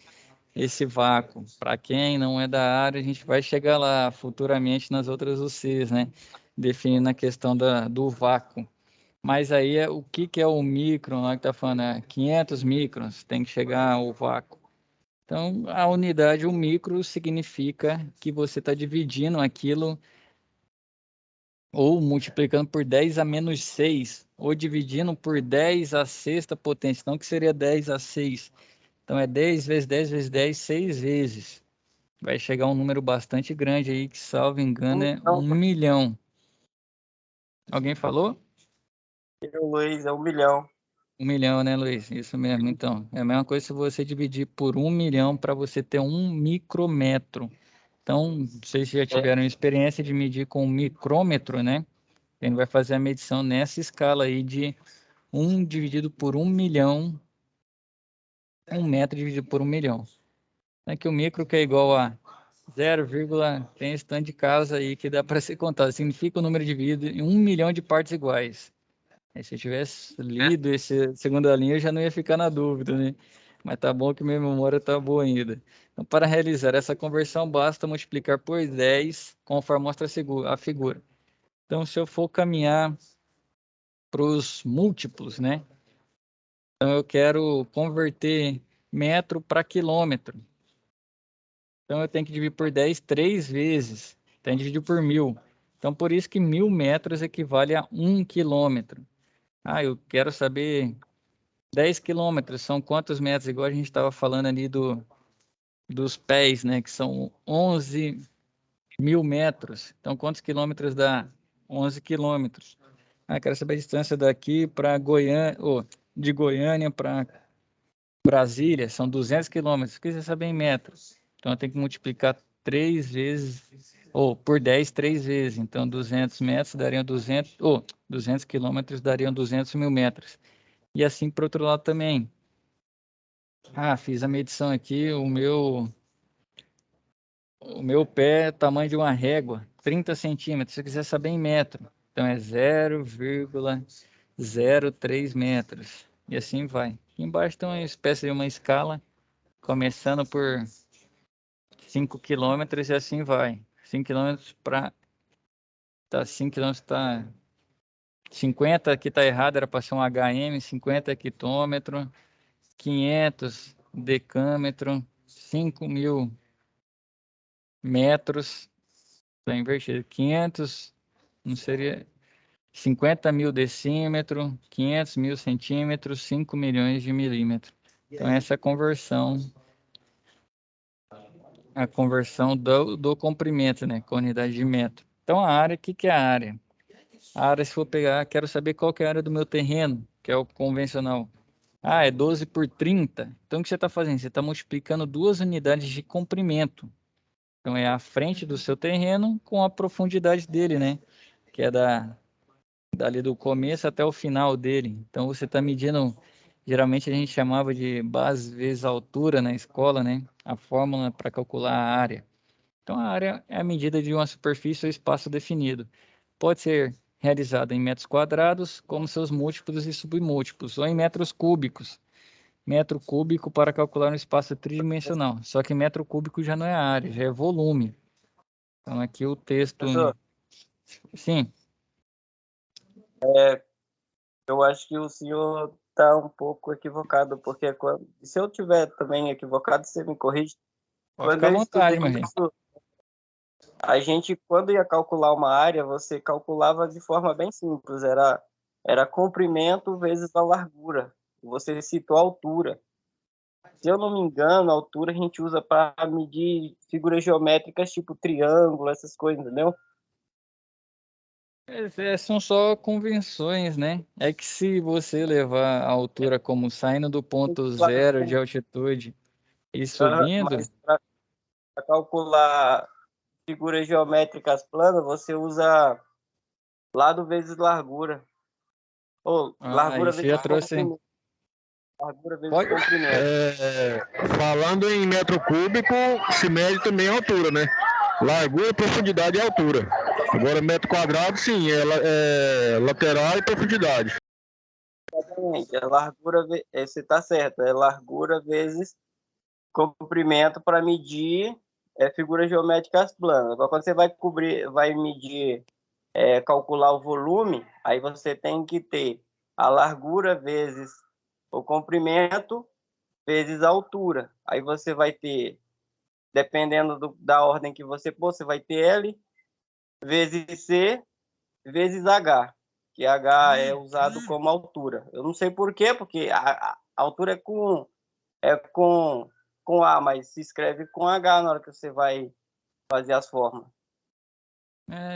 Esse vácuo. Para quem não é da área, a gente vai chegar lá futuramente nas outras UCs, né? Definindo a questão do vácuo. Mas aí o que é o micron? Lá que tá falando, 500 microns, tem que chegar ao vácuo. Então, a unidade, o micro, significa que você está dividindo aquilo ou multiplicando por 10 a menos 6, ou dividindo por 10 a sexta potência, então que seria 10 a 6. Então, é 10 vezes 10 vezes 10, 6 vezes. Vai chegar um número bastante grande aí, que, salvo engano, é 1 milhão. Alguém falou? Luiz, é 1 milhão. 1 milhão, né, Luiz? Isso mesmo. Então, é a mesma coisa se você dividir por 1 milhão para você ter 1 micrometro. Então, vocês já tiveram experiência de medir com um micrômetro, né? A gente vai fazer a medição nessa escala aí de 1 dividido por 1 milhão 1 metro dividido por 1 milhão. Aqui o micro que é igual a 0, tem esse tanto de casa aí que dá para ser contado. Significa o número dividido em 1 milhão de partes iguais. Aí, se eu tivesse lido essa segunda linha, eu já não ia ficar na dúvida, né? Mas tá bom que minha memória tá boa ainda. Então, para realizar essa conversão, basta multiplicar por 10, conforme mostra a figura. Então, se eu for caminhar para os múltiplos, né? Então, eu quero converter metro para quilômetro. Então, eu tenho que dividir por 10 3 vezes. Então, eu dividir por 1000. Então, por isso que 1000 metros equivale a 1 quilômetro. Ah, eu quero saber 10 quilômetros, são quantos metros? Igual a gente estava falando ali dos pés, né? Que são 11 mil metros. Então, quantos quilômetros dá? 11 quilômetros. Ah, quero saber a distância daqui para Goiânia, de Goiânia para Brasília, são 200 quilômetros. Quer saber em metros? Então, eu tenho que multiplicar 3 vezes, ou por 10, 3 vezes. Então, 200 metros dariam 200 quilômetros dariam 200 mil metros. E assim para o outro lado também. Ah, fiz a medição aqui, o meu pé é tamanho de uma régua, 30 centímetros. Se você quiser saber em metro, então é 0,03 metros. E assim vai. Aqui embaixo tem uma espécie de uma escala, começando por 5 quilômetros e assim vai. 5 quilômetros para... Tá, 5 quilômetros tá... 50 aqui tá errado, era para ser um HM, 50 hectômetro, 500 decâmetro, 5.000 metros, está invertido, 500, não seria 50 mil decímetro, 500 mil centímetros, 5 milhões de milímetros. Então essa é a conversão do comprimento, né, com a unidade de metro. Então a área, o que é a área? A área, se for pegar, quero saber qual que é a área do meu terreno, que é o convencional. Ah, é 12 por 30. Então o que você está fazendo? Você está multiplicando 2 unidades de comprimento. Então é a frente do seu terreno com a profundidade dele, né? Que é dali do começo até o final dele. Então você está medindo, geralmente a gente chamava de base vezes altura na escola, né? A fórmula para calcular a área. Então a área é a medida de uma superfície ou espaço definido. Pode ser realizada em metros quadrados, como seus múltiplos e submúltiplos, ou em metros cúbicos. Metro cúbico para calcular um espaço tridimensional. Só que metro cúbico já não é área, já é volume. Então aqui o texto... Professor, Sim. eu acho que o senhor está um pouco equivocado, porque se eu tiver também equivocado, você me corrige. Pode Quando ficar à eu vontade, estudei meu gente. isso, a gente, quando ia calcular uma área, você calculava de forma bem simples, era comprimento vezes a largura. Você citou a altura. Se eu não me engano, a altura a gente usa para medir figuras geométricas tipo triângulo, essas coisas, entendeu? São só convenções, né? É que se você levar a altura como saindo do ponto zero de altitude e subindo, Mas para calcular figuras geométricas planas, você usa lado vezes largura. Ou largura isso já vezes trouxe. comprimento. Largura vezes Pode? comprimento. Falando em metro cúbico, se mede também a altura, né? Largura, profundidade e altura. Agora, metro quadrado, sim, é lateral e profundidade. Exatamente. A largura, você está certo, é largura vezes comprimento para medir figuras geométricas planas. Agora, quando você vai medir, calcular o volume, aí você tem que ter a largura vezes o comprimento vezes a altura. Aí você vai ter, dependendo da ordem que você pôr, você vai ter L vezes C vezes H, que H é usado como altura. Eu não sei por quê, porque a altura é com A, mas se escreve com H na hora que você vai fazer as formas.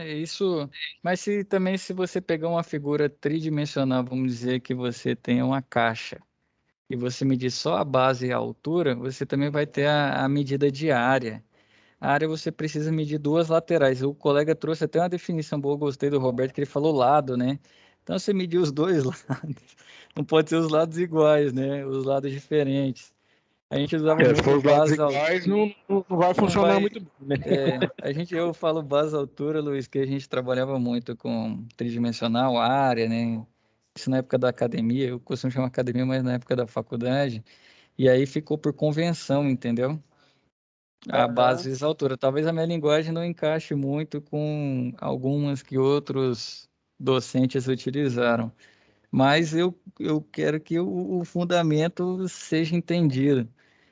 Isso. Mas se você pegar uma figura tridimensional, vamos dizer que você tem uma caixa e você medir só a base e a altura, você também vai ter a medida de área. A área você precisa medir 2 laterais. O colega trouxe até uma definição boa, gostei do Roberto, que ele falou lado, né? Então você medir os dois lados. Não pode ser os lados iguais, né? Os lados diferentes. A gente usava Se muito for os lados base altura. iguais, não vai funcionar muito bem, né? Eu falo base altura, Luiz, que a gente trabalhava muito com tridimensional, área, né? Isso na época da academia, eu costumo chamar academia, mas na época da faculdade. E aí ficou por convenção, entendeu? A base vezes altura. Talvez a minha linguagem não encaixe muito com algumas que outros docentes utilizaram. Mas eu quero que o fundamento seja entendido.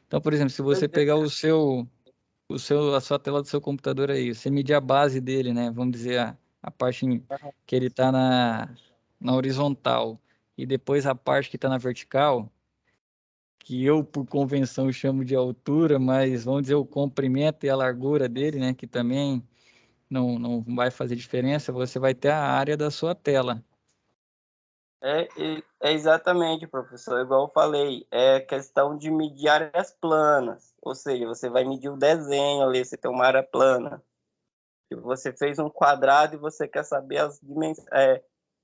Então, por exemplo, se você pegar a sua tela do seu computador aí, você medir a base dele, né? Vamos dizer, a parte que ele está na horizontal e depois a parte que está na vertical, que eu, por convenção, chamo de altura, mas vamos dizer o comprimento e a largura dele, né? Que também não vai fazer diferença, você vai ter a área da sua tela. É exatamente, professor, igual eu falei, é questão de medir áreas planas, ou seja, você vai medir o desenho ali, você tem uma área plana, e você fez um quadrado e você quer saber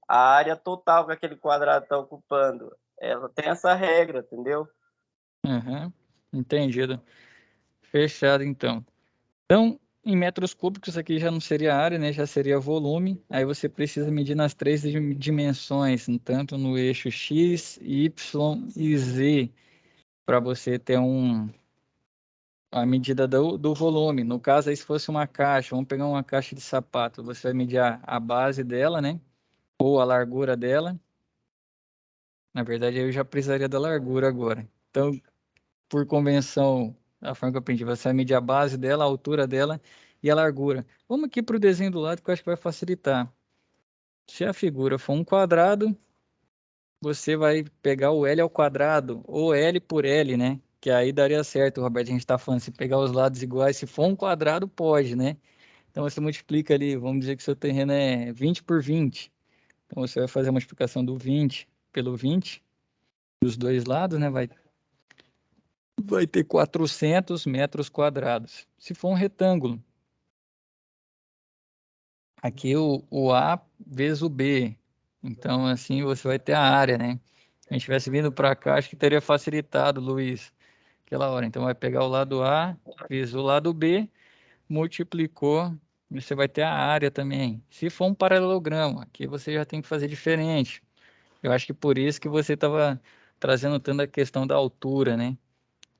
a área total que aquele quadrado está ocupando. Ela tem essa regra, entendeu? Uhum, entendido. Fechado, então. Então, em metros cúbicos aqui já não seria área, né? Já seria volume. Aí você precisa medir nas três dimensões, tanto no eixo X, Y e Z, para você ter a medida do volume. No caso, aí se fosse uma caixa, vamos pegar uma caixa de sapato, você vai medir a base dela, né? Ou a largura dela. Na verdade, eu já precisaria da largura agora. Então, por convenção, a forma que eu aprendi, você vai medir a base dela, a altura dela e a largura. Vamos aqui para o desenho do lado que eu acho que vai facilitar. Se a figura for um quadrado, você vai pegar o L ao quadrado, ou L por L, né? Que aí daria certo, Roberto. A gente está falando, se pegar os lados iguais, se for um quadrado, pode, né? Então você multiplica ali, vamos dizer que seu terreno é 20 por 20. Então você vai fazer a multiplicação do 20 pelo 20, dos dois lados, né? Vai ter 400 metros quadrados. Se for um retângulo, aqui o A vezes o B. Então, assim, você vai ter a área, né? Se a gente tivesse vindo para cá, acho que teria facilitado, Luiz, aquela hora. Então, vai pegar o lado A vezes o lado B, multiplicou, e você vai ter a área também. Se for um paralelogramo, aqui você já tem que fazer diferente. Eu acho que por isso que você estava trazendo tanto a questão da altura, né?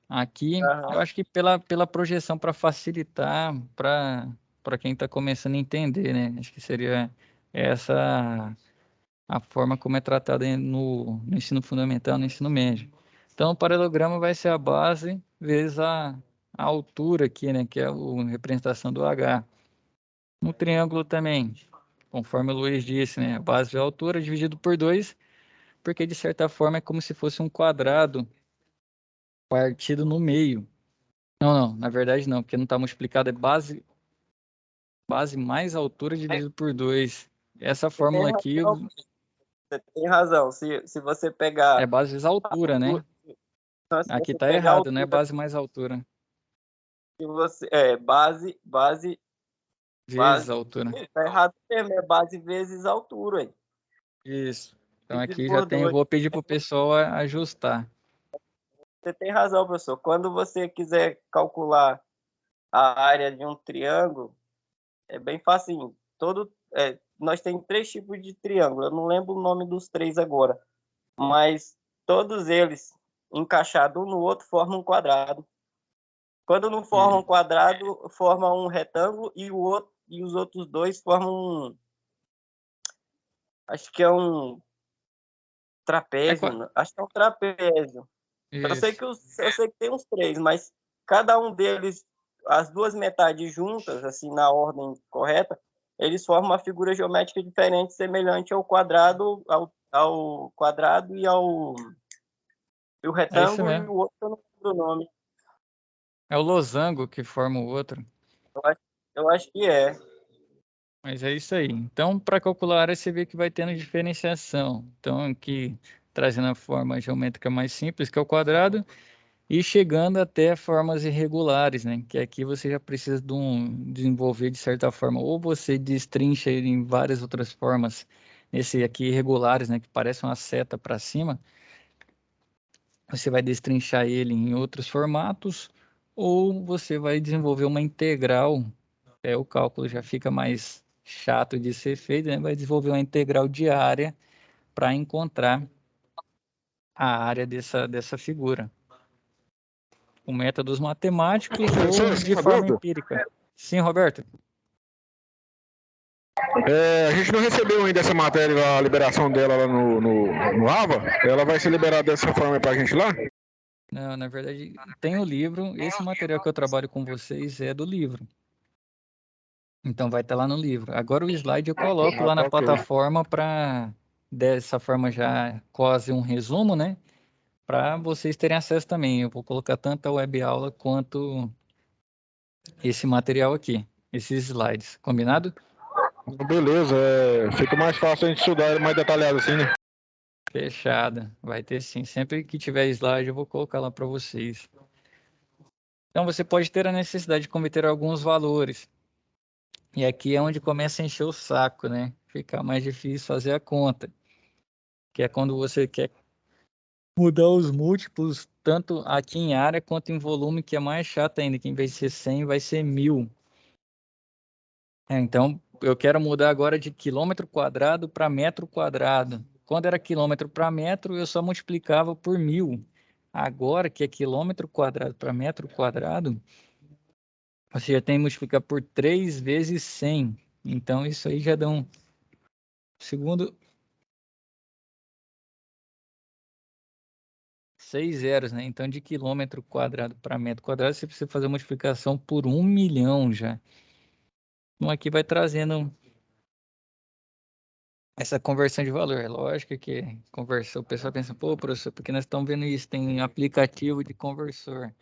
Aqui, eu acho que pela projeção para facilitar para quem está começando a entender, né? Acho que seria essa a forma como é tratada no ensino fundamental, no ensino médio. Então, o paralelogramo vai ser a base vezes a altura aqui, né? Que é a representação do H. No triângulo também, conforme o Luiz disse, né? A base é a altura dividido por 2, porque de certa forma é como se fosse um quadrado partido no meio. Não, na verdade não, porque não está multiplicado, é base mais altura dividido por 2. Essa fórmula aqui Você tem razão. Se você pegar é base vezes altura, né? se Aqui você está pegar a errado, não é altura, base mais altura, se você base vezes altura. tá errado mesmo, é base vezes altura, hein? Isso. Então Dividido aqui já por tem, eu 2. vou pedir para o pessoal ajustar. Você tem razão, professor. Quando você quiser calcular a área de um triângulo, é bem facinho. Nós temos 3 tipos de triângulo. Eu não lembro o nome dos 3 agora, mas todos eles encaixados um no outro formam um quadrado. Quando não formam um quadrado, forma um retângulo e os outros dois formam acho que é um trapézio, né? Acho que é um trapézio. Isso. Eu sei que tem uns 3, mas cada um deles, as duas metades juntas, assim, na ordem correta, eles formam uma figura geométrica diferente, semelhante ao quadrado, ao quadrado e o É isso retângulo, e mesmo. o outro eu não lembro o nome. É o losango que forma o outro. Eu acho que é. Mas é isso aí. Então, para calcular a área, você vê que vai tendo diferenciação. Então, aqui, trazendo a forma geométrica mais simples, que é o quadrado, e chegando até formas irregulares, né? Que aqui você já precisa desenvolver de certa forma, ou você destrincha ele em várias outras formas, nesse aqui irregulares, né? Que parece uma seta para cima, você vai destrinchar ele em outros formatos, ou você vai desenvolver uma integral, o cálculo já fica mais chato de ser feito, né? Vai desenvolver uma integral diária para encontrar a área dessa figura, com métodos matemáticos Professor, ou sem de forma dúvida. empírica. Sim, Roberto? A gente não recebeu ainda essa matéria, a liberação dela lá no AVA. Ela vai ser liberada dessa forma para a gente lá? Não, na verdade, tem o livro. Esse material que eu trabalho com vocês é do livro. Então vai estar lá no livro. Agora o slide eu coloco lá na Ok. plataforma para, dessa forma já quase um resumo, né? Para vocês terem acesso também. Eu vou colocar tanto a web aula quanto esse material aqui, esses slides. Combinado? Beleza, fica mais fácil a gente estudar mais detalhado assim, né? Fechada. Vai ter sim. Sempre que tiver slide eu vou colocar lá para vocês. Então você pode ter a necessidade de converter alguns valores. E aqui é onde começa a encher o saco, né? Fica mais difícil fazer a conta. Que é quando você quer mudar os múltiplos, tanto aqui em área quanto em volume, que é mais chato ainda, que em vez de ser 100, vai ser 1000. Então, eu quero mudar agora de quilômetro quadrado para metro quadrado. Quando era quilômetro para metro, eu só multiplicava por 1000. Agora, que é quilômetro quadrado para metro quadrado, você já tem que multiplicar por 3 vezes 100. Então, isso aí já dá um segundo 6 zeros, né? Então, de quilômetro quadrado para metro quadrado, você precisa fazer a multiplicação por 1 milhão já. Então, aqui vai trazendo essa conversão de valor. É lógico que conversão, o pessoal pensa, pô, professor, porque nós estamos vendo isso, tem aplicativo de conversor.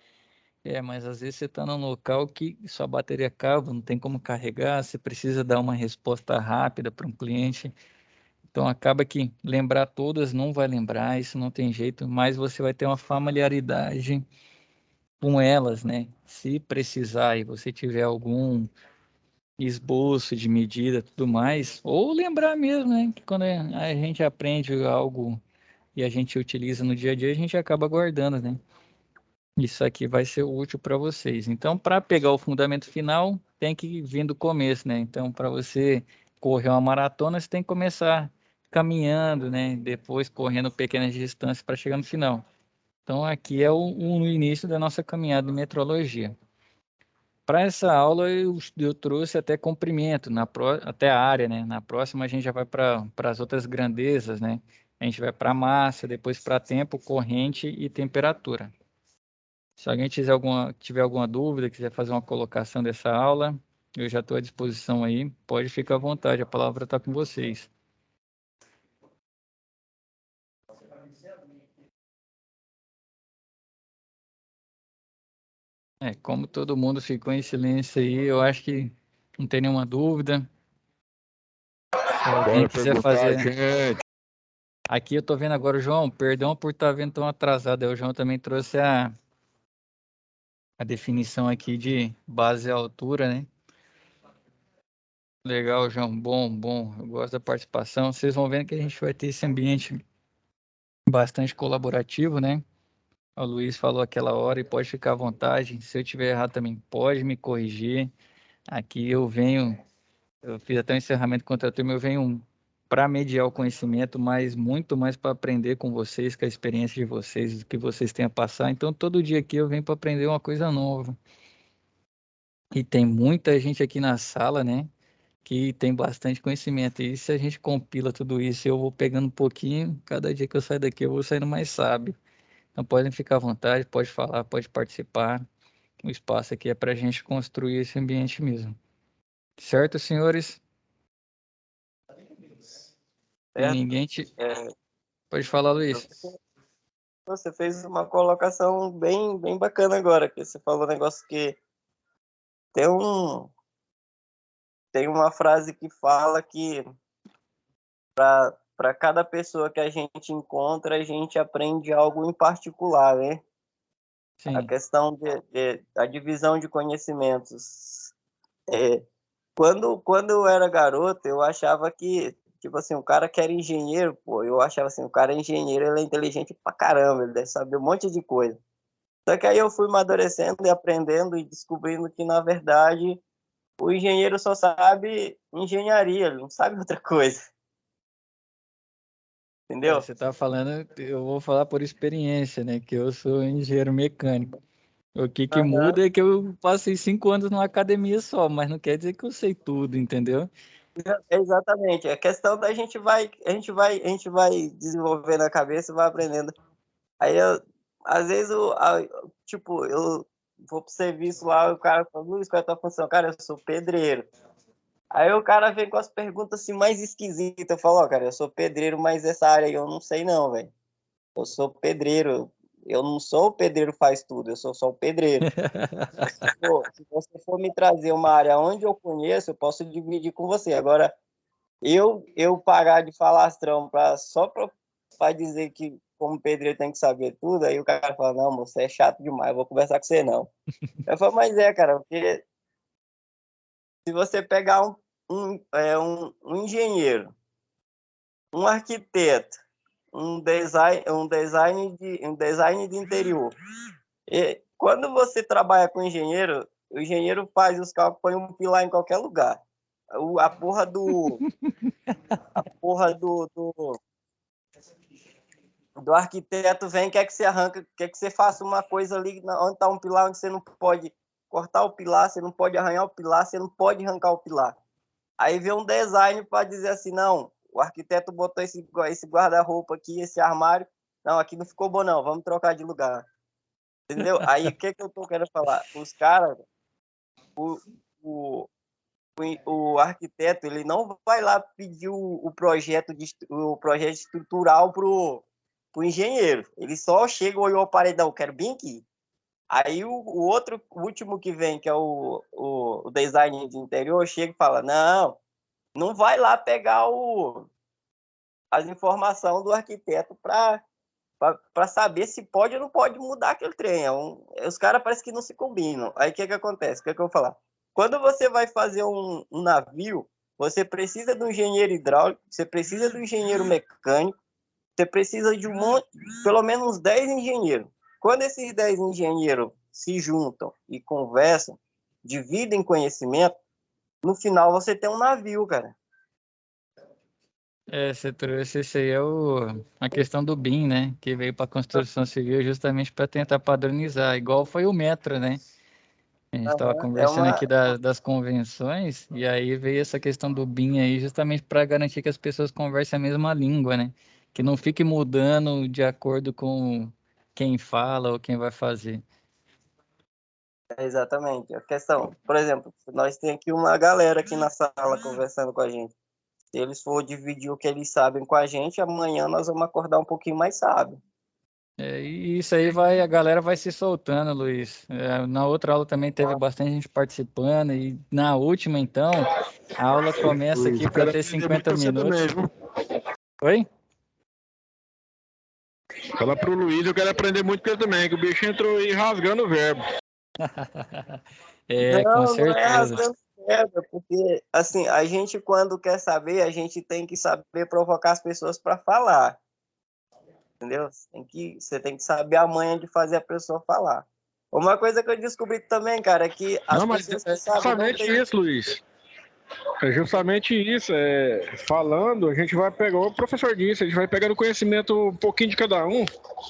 Mas às vezes você está num local que sua bateria acaba, não tem como carregar, você precisa dar uma resposta rápida para um cliente. Então acaba que lembrar todas não vai lembrar, isso não tem jeito, mas você vai ter uma familiaridade com elas, né? Se precisar e você tiver algum esboço de medida, tudo mais, ou lembrar mesmo, né? Que quando a gente aprende algo e a gente utiliza no dia a dia, a gente acaba guardando, né? Isso aqui vai ser útil para vocês. Então, para pegar o fundamento final, tem que vir do começo, né? Então, para você correr uma maratona, você tem que começar caminhando, né? Depois correndo pequenas distâncias para chegar no final. Então, aqui é o início da nossa caminhada de metrologia. Para essa aula, eu trouxe até comprimento, até a área, né? Na próxima, a gente já vai para as outras grandezas, né? A gente vai para massa, depois para tempo, corrente e temperatura. Se alguém tiver alguma dúvida, quiser fazer uma colocação dessa aula, eu já estou à disposição aí. Pode ficar à vontade, a palavra está com vocês. Como todo mundo ficou em silêncio aí, eu acho que não tem nenhuma dúvida. Se alguém Bora quiser perguntar, fazer. gente. Aqui eu estou vendo agora o João, perdão por estar vendo tão atrasado. O João também trouxe a definição aqui de base e altura, né? Legal, João. Bom. Eu gosto da participação. Vocês vão vendo que a gente vai ter esse ambiente bastante colaborativo, né? O Luiz falou aquela hora e pode ficar à vontade. Se eu tiver errado também, pode me corrigir. Aqui eu fiz até um encerramento contra a turma, eu venho para mediar o conhecimento, mas muito mais para aprender com vocês, com a experiência de vocês, o que vocês têm a passar. Então, todo dia aqui eu venho para aprender uma coisa nova. E tem muita gente aqui na sala, né, que tem bastante conhecimento. E se a gente compila tudo isso, eu vou pegando um pouquinho, cada dia que eu saio daqui eu vou saindo mais sábio. Então, podem ficar à vontade, pode falar, pode participar. O espaço aqui é para a gente construir esse ambiente mesmo. Certo, senhores? Tem Certo? ninguém É, Pode falar, Luiz. você fez uma colocação bem bacana agora, que você falou um negócio que tem tem uma frase que fala que para cada pessoa que a gente encontra, a gente aprende algo em particular, né? A Sim, questão da divisão de conhecimentos. É, quando eu era garoto, eu achava que tipo assim, o cara que era engenheiro, pô, eu achava assim, o cara é engenheiro, ele é inteligente pra caramba, ele deve saber um monte de coisa. Só que aí eu fui amadurecendo e aprendendo e descobrindo que, na verdade, o engenheiro só sabe engenharia, ele não sabe outra coisa. Entendeu? Você está falando, eu vou falar por experiência, né? Que eu sou engenheiro mecânico. O que Aham. muda é que eu passei 5 anos numa academia só, mas não quer dizer que eu sei tudo, entendeu? Exatamente. A questão da a gente vai desenvolvendo a cabeça e vai aprendendo. Aí, às vezes, tipo, eu vou pro serviço lá, o cara fala, Luiz, qual é a tua função? Cara, eu sou pedreiro. Aí o cara vem com as perguntas assim mais esquisitas. Eu falo, ó, cara, eu sou pedreiro, mas essa área aí eu não sei não, velho. Eu sou pedreiro. Eu não sou o pedreiro que faz tudo, eu sou só o pedreiro. Pô, se você for me trazer uma área onde eu conheço, eu posso dividir com você. Agora, eu pagar de falastrão só para dizer que como pedreiro tem que saber tudo, aí o cara fala, não, você é chato demais, eu vou conversar com você não. Eu falo, mas cara, porque se você pegar um engenheiro, um arquiteto, um design de interior, e quando você trabalha com engenheiro, o engenheiro faz os cálculos, põe um pilar em qualquer lugar. A porra do arquiteto vem, quer que você arranca, quer que você faça uma coisa ali onde está um pilar, onde você não pode cortar o pilar, você não pode arranhar o pilar, você não pode arrancar o pilar. Aí vem um design para dizer assim, não, o arquiteto botou esse guarda-roupa aqui, esse armário, não, aqui não ficou bom não, vamos trocar de lugar. Entendeu? Aí o que eu tô querendo falar? Os caras, o, o, o arquiteto, ele não vai lá pedir o projeto estrutural pro engenheiro. Ele só chega, olhou a parede, não, eu quero bem aqui. Aí o último que vem, que é o design de interior, chega e fala, não vai lá pegar as informações do arquiteto para saber se pode ou não pode mudar aquele trem. Os caras parecem que não se combinam. Aí o que acontece? O que eu vou falar? Quando você vai fazer um navio, você precisa do engenheiro hidráulico, você precisa do engenheiro mecânico, você precisa de pelo menos uns 10 engenheiros. Quando esses 10 engenheiros se juntam e conversam, dividem conhecimento, no final você tem um navio, cara. Você trouxe isso aí, a questão do BIM, né? Que veio para a construção civil justamente para tentar padronizar, igual foi o metro, né? A gente estava Uhum. É conversando uma, aqui das convenções, e aí veio essa questão do BIM aí, justamente para garantir que as pessoas conversem a mesma língua, né? Que não fique mudando de acordo com quem fala ou quem vai fazer. Exatamente. A questão, por exemplo, nós temos aqui uma galera aqui na sala conversando com a gente. Se eles for dividir o que eles sabem com a gente, amanhã nós vamos acordar um pouquinho mais sábio. E isso aí a galera vai se soltando, Luiz. Na outra aula também teve bastante gente participando, e na última, então, a aula começa Luiz, aqui eu para quero ter aprender muito 50 com você minutos. também, viu? Oi? Fala pro Luiz, eu quero aprender muito com ele também, que o bicho entrou aí rasgando o verbo. Com Não é certeza. rasgando pedra, porque assim, a gente quando quer saber, a gente tem que saber provocar as pessoas para falar, entendeu? Você tem que saber a manha de fazer a pessoa falar. Uma coisa que eu descobri também, cara, é que as Não, mas pessoas que é sabem não justamente têm. isso, Luiz. É justamente isso. Falando, a gente vai pegar, o professor disse, a gente vai pegando conhecimento um pouquinho de cada um,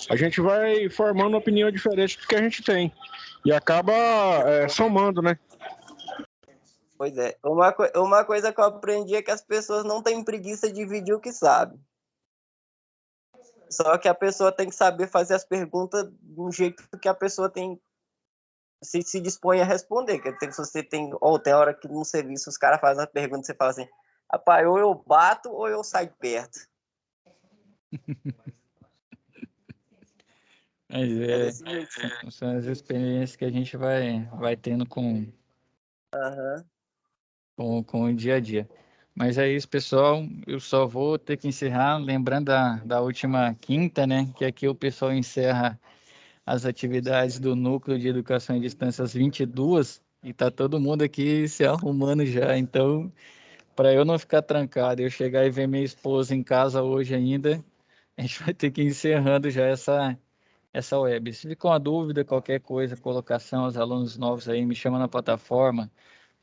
a gente vai formando uma opinião diferente do que a gente tem. E acaba somando, né? Pois é. Uma coisa que eu aprendi é que as pessoas não têm preguiça de dividir o que sabem. Só que a pessoa tem que saber fazer as perguntas do jeito que a pessoa se dispõe a responder. Tem hora que no serviço os caras fazem uma pergunta e você fala assim, rapaz, ou eu bato ou eu saio perto. Mas É desse jeito. são as experiências que a gente vai tendo Aham. com o dia a dia. Mas é isso, pessoal. Eu só vou ter que encerrar, lembrando da última quinta, né? Que aqui o pessoal encerra as atividades do Núcleo de Educação à Distância às 22 e tá todo mundo aqui se arrumando já. Então, para eu não ficar trancado, eu chegar e ver minha esposa em casa hoje ainda, a gente vai ter que ir encerrando já essa web. Se ficar uma dúvida, qualquer coisa, colocação, os alunos novos aí, me chama na plataforma,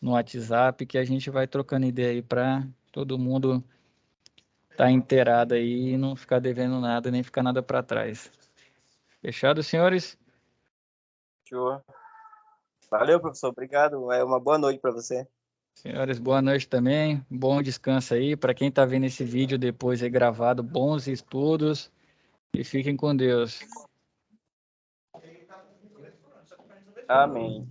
no WhatsApp, que a gente vai trocando ideia aí para todo mundo estar inteirado aí e não ficar devendo nada, nem ficar nada para trás. Fechado, senhores? Show. Valeu, professor. Obrigado. É uma boa noite para você. Senhores, boa noite também. Bom descanso aí. Para quem está vendo esse vídeo depois aí gravado, bons estudos e fiquem com Deus. Amém.